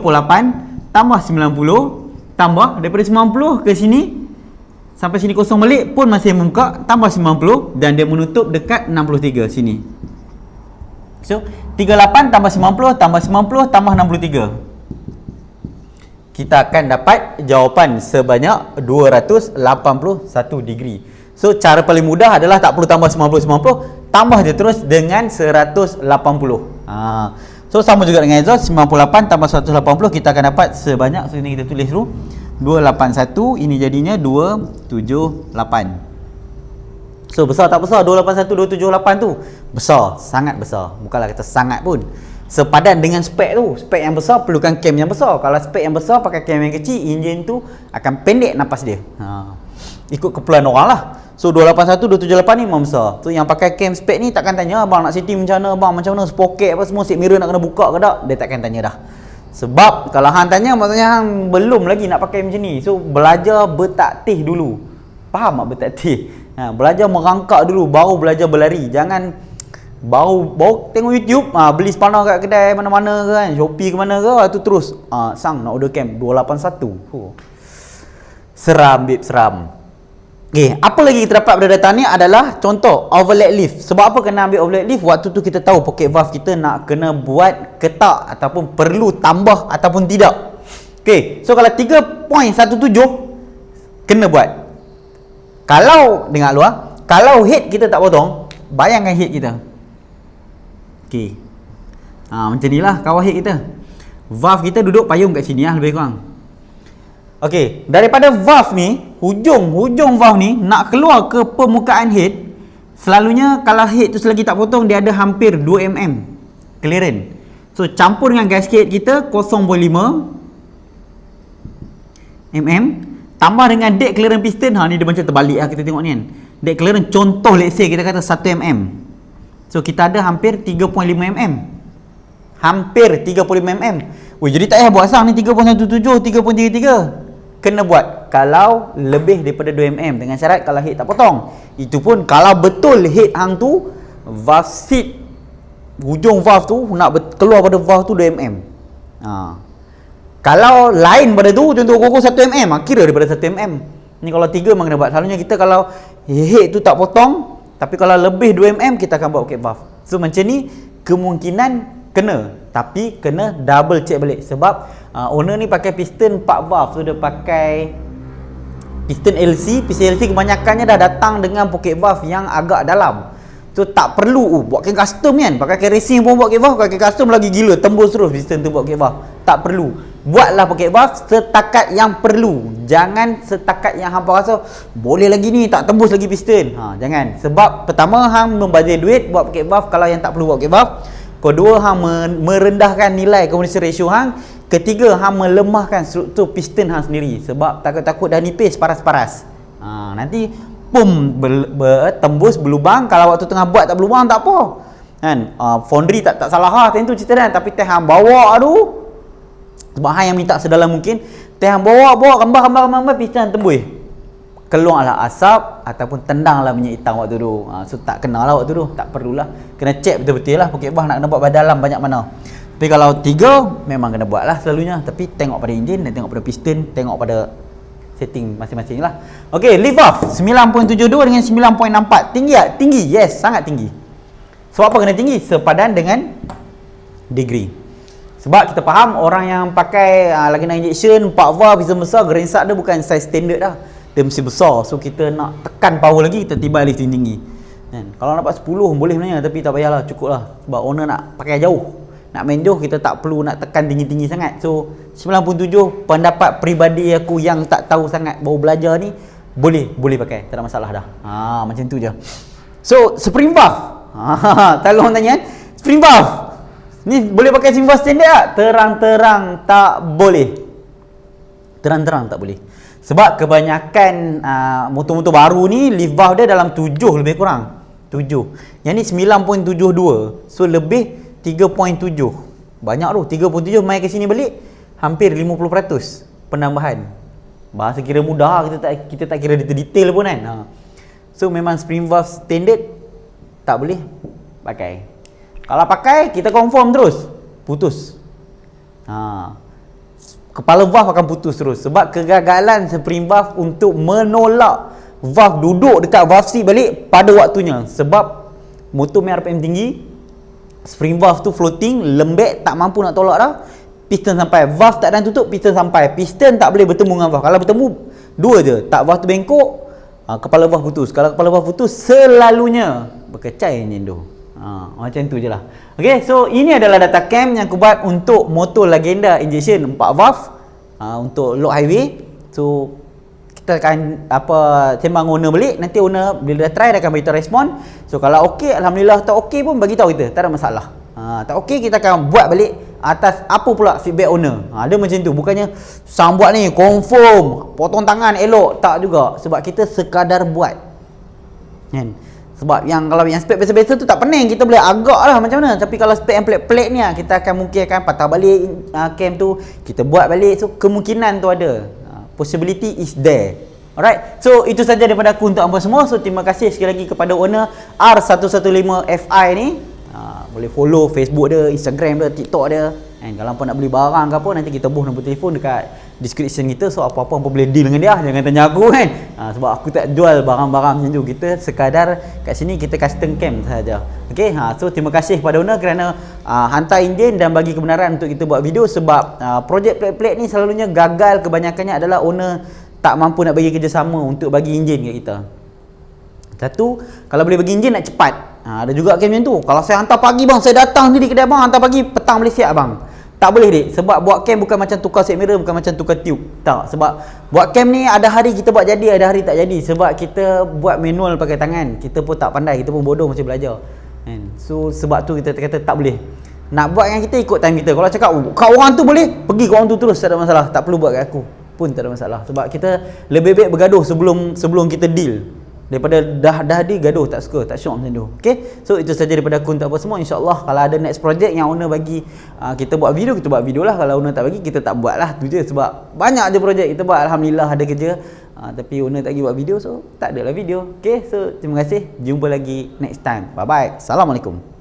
tambah 90 tambah daripada 90 ke sini sampai sini kosong balik pun masih membuka, tambah 90 dan dia menutup dekat 63 sini. So 38 tambah 90 tambah 90 tambah 63, kita akan dapat jawapan sebanyak 281 degree. So cara paling mudah adalah tak perlu tambah 90 tambah je terus dengan 180. So sama juga dengan exhaust, 98 tambah 180 kita akan dapat sebanyak, so ini kita tulis dulu, 281, ini jadinya 278. So besar tak besar 281 278 tu? Besar, sangat besar. Bukanlah kata sangat pun. Sepadan dengan spek tu. Spek yang besar perlukan cam yang besar. Kalau spek yang besar pakai cam yang kecil, enjin tu akan pendek napas dia. Ikut keperluan orang lah. So 281 278 ni memang besar. So yang pakai cam spek ni takkan tanya abang nak setting macam mana, abang macam mana, spoket apa semua, seat mirror nak kena buka ke tak, dia takkan tanya dah. Sebab kalau hang tanya, maksudnya hang belum lagi nak pakai macam ni. So belajar bertaktih dulu. Faham tak bertaktih? Belajar merangkak dulu baru belajar berlari. Jangan baru tengok YouTube, beli spana kat kedai mana-mana ke kan, Shopee ke mana ke, tu terus sang nak order cam 281. Seram bib, seram. Okay, apa lagi kita dapat pada data ni adalah contoh overlet lift. Sebab apa kena ambil overlet lift? Waktu tu kita tahu pocket valve kita nak kena buat ke tak, ataupun perlu tambah ataupun tidak. Okay, so kalau 3.17 kena buat. Kalau dengar luar, kalau head kita tak potong, bayangkan head kita. Okay, macam ni lah kawal head kita. Valve kita duduk payung kat sini lah lebih kurang. Okey, daripada valve ni, hujung valve ni nak keluar ke permukaan head, selalunya kalau head tu selagi tak potong, dia ada hampir 2 mm clearance. So campur dengan gasket kita 0.5 mm tambah dengan deck clearance piston. Ni dia macam terbalik lah, kita tengok ni kan. Deck clearance contoh let's say kita kata 1 mm. So kita ada hampir 3.5 mm. Hampir 35 mm. Jadi tak payah buat sang ni 3.17, 3.33. Kena buat kalau lebih daripada 2 mm, dengan syarat kalau head tak potong. Itu pun kalau betul head hang tu valve seat, hujung valve tu nak keluar pada valve tu 2 mm. Kalau lain pada tu, contoh koko 1 mm, kira daripada 1 mm. Ni kalau 3 memang kena buat. Selalunya kita kalau head tu tak potong, tapi kalau lebih 2 mm kita akan buat pocket valve. So macam ni kemungkinan kena, tapi kena double check balik. Sebab owner ni pakai piston 4 valve, so dia pakai piston LC. Piston LC kebanyakannya dah datang dengan pocket valve yang agak dalam. So tak perlu buatkan custom kan. Pakai racing pun buat pocket valve, pakai custom lagi gila, tembus terus piston tu buat pocket valve. Tak perlu. Buatlah pocket valve setakat yang perlu. Jangan setakat yang hampa rasa boleh lagi ni, tak tembus lagi piston. Jangan. Sebab pertama hang membazir duit buat pocket valve kalau yang tak perlu buat pocket valve. Kedua, hang merendahkan nilai combustion ratio hang. Ketiga, hang melemahkan struktur piston hang sendiri. Sebab takut-takut dah nipis, paras-paras. Nanti pum tembus berlubang. Kalau waktu tengah buat tak berlubang tak apa kan. Foundry tak salah lah tentu cerita kan. Tapi teh hang bawa tu, sebab hang yang minta sedalam mungkin, teh hang bawa gambar piston tembus, keluarlah asap ataupun tendanglah minyak hitam waktu tu. So tak kena lah waktu tu, tak perlulah. Kena check betul-betul lah pocket valve nak kena buat pada dalam banyak mana. Tapi kalau 3 memang kena buat lah selalunya. Tapi tengok pada enjin dan tengok pada piston, tengok pada setting masing-masing lah. Ok, lift valve 9.72 dengan 9.64. Tinggi tak? Tinggi, yes, sangat tinggi. Sebab apa kena tinggi? Sepadan dengan degree. Sebab kita faham orang yang pakai lagi nak injection 4 valve piston besar, grensak dia bukan size standard dah. dia mesti besar. So kita nak tekan power lagi, kita tibai lift tinggi. Kan? Kalau dapat 10 boleh sebenarnya, tapi tak payahlah, cukup lah. Sebab owner nak pakai jauh. Nak main jauh, kita tak perlu nak tekan tinggi-tinggi sangat. So 97 pendapat peribadi aku yang tak tahu sangat, baru belajar ni, boleh pakai, tak ada masalah dah. Macam tu je. So spring valve, kalau orang tanya, spring valve ni boleh pakai spring valve standard tak? Terang-terang tak boleh. Terang-terang tak boleh. Sebab kebanyakan motor-motor baru ni lift valve dia dalam 7 lebih kurang. 7. Yang ni 9.72. So lebih 3.7. Banyak tu. 3.7 main ke sini balik hampir 50% penambahan. Bahasa kira mudah, kita tak kira detail pun kan. So memang spring valve standard tak boleh pakai. Kalau pakai kita confirm terus putus. Kepala valve akan putus terus sebab kegagalan spring valve untuk menolak valve duduk dekat valve seat balik pada waktunya. Sebab motor main RPM tinggi, spring valve tu floating, lembek, tak mampu nak tolak dah. Piston sampai, valve tak ada tutup, piston sampai. Piston tak boleh bertemu dengan valve. Kalau bertemu, dua je. Tak valve tu bengkok, kepala valve putus. Kalau kepala valve putus, selalunya berkecai enjin tu. Macam tu je lah. Okay, so ini adalah data cam yang aku buat untuk motor Legenda injection 4 valve untuk load highway. So kita akan sembang owner balik. Nanti owner bila dah try dia akan beritahu respon. So kalau okey, alhamdulillah. Tak okey pun bagi tahu kita, tak ada masalah. Tak okey, kita akan buat balik atas apa pula feedback owner. Dia macam tu, bukannya sang buat ni confirm potong tangan elok, tak juga. Sebab kita sekadar buat kan. Sebab yang kalau yang spek biasa-biasa tu tak pening, kita boleh agak lah macam mana. Tapi kalau spek yang pelik-pelik ni kita akan mungkin akan patah balik cam tu, kita buat balik. So kemungkinan tu ada, possibility is there. Alright, so itu saja daripada aku untuk anda semua. So terima kasih sekali lagi kepada owner R115FI ni. Boleh follow Facebook dia, Instagram dia, TikTok dia. And kalau apa nak beli barang ke apa, nanti kita buh nombor telefon dekat description kita. So apa-apa boleh deal dengan dia, jangan tanya aku kan. Sebab aku tak jual barang-barang macam tu. Kita sekadar kat sini kita custom cam saja. Okay, so terima kasih kepada owner kerana hantar enjin dan bagi kebenaran untuk kita buat video. Sebab projek pelik-pelik ni selalunya gagal, kebanyakannya adalah owner tak mampu nak bagi kerjasama untuk bagi enjin kat kita. Satu, kalau boleh bagi enjin nak cepat. Ada juga cam macam tu. Kalau saya hantar pagi bang, saya datang sendiri kedai bang, hantar pagi, petang boleh siap bang. Tak boleh dik. Sebab buat cam bukan macam tukar set mirror, bukan macam tukar tube. Tak. Sebab buat cam ni ada hari kita buat jadi, ada hari tak jadi. Sebab kita buat manual pakai tangan. Kita pun tak pandai, kita pun bodoh masih belajar. So sebab tu kita kata tak boleh. Nak buat dengan kita ikut time kita. Kalau cakap kat orang tu boleh, pergi kat orang tu terus, tak ada masalah. Tak perlu buat kat aku pun tak ada masalah. Sebab kita lebih baik bergaduh sebelum kita deal daripada dah di gaduh, tak suka, tak syok macam tu. Okay, so itu saja daripada aku untuk apa semua. InsyaAllah kalau ada next project yang owner bagi kita buat video, kita buat video lah. Kalau owner tak bagi, kita tak buat lah. Tu je. Sebab banyak je project kita buat, alhamdulillah ada kerja. Tapi owner tak bagi buat video, so tak adalah video. Okay, so terima kasih, jumpa lagi next time. Bye bye, Assalamualaikum.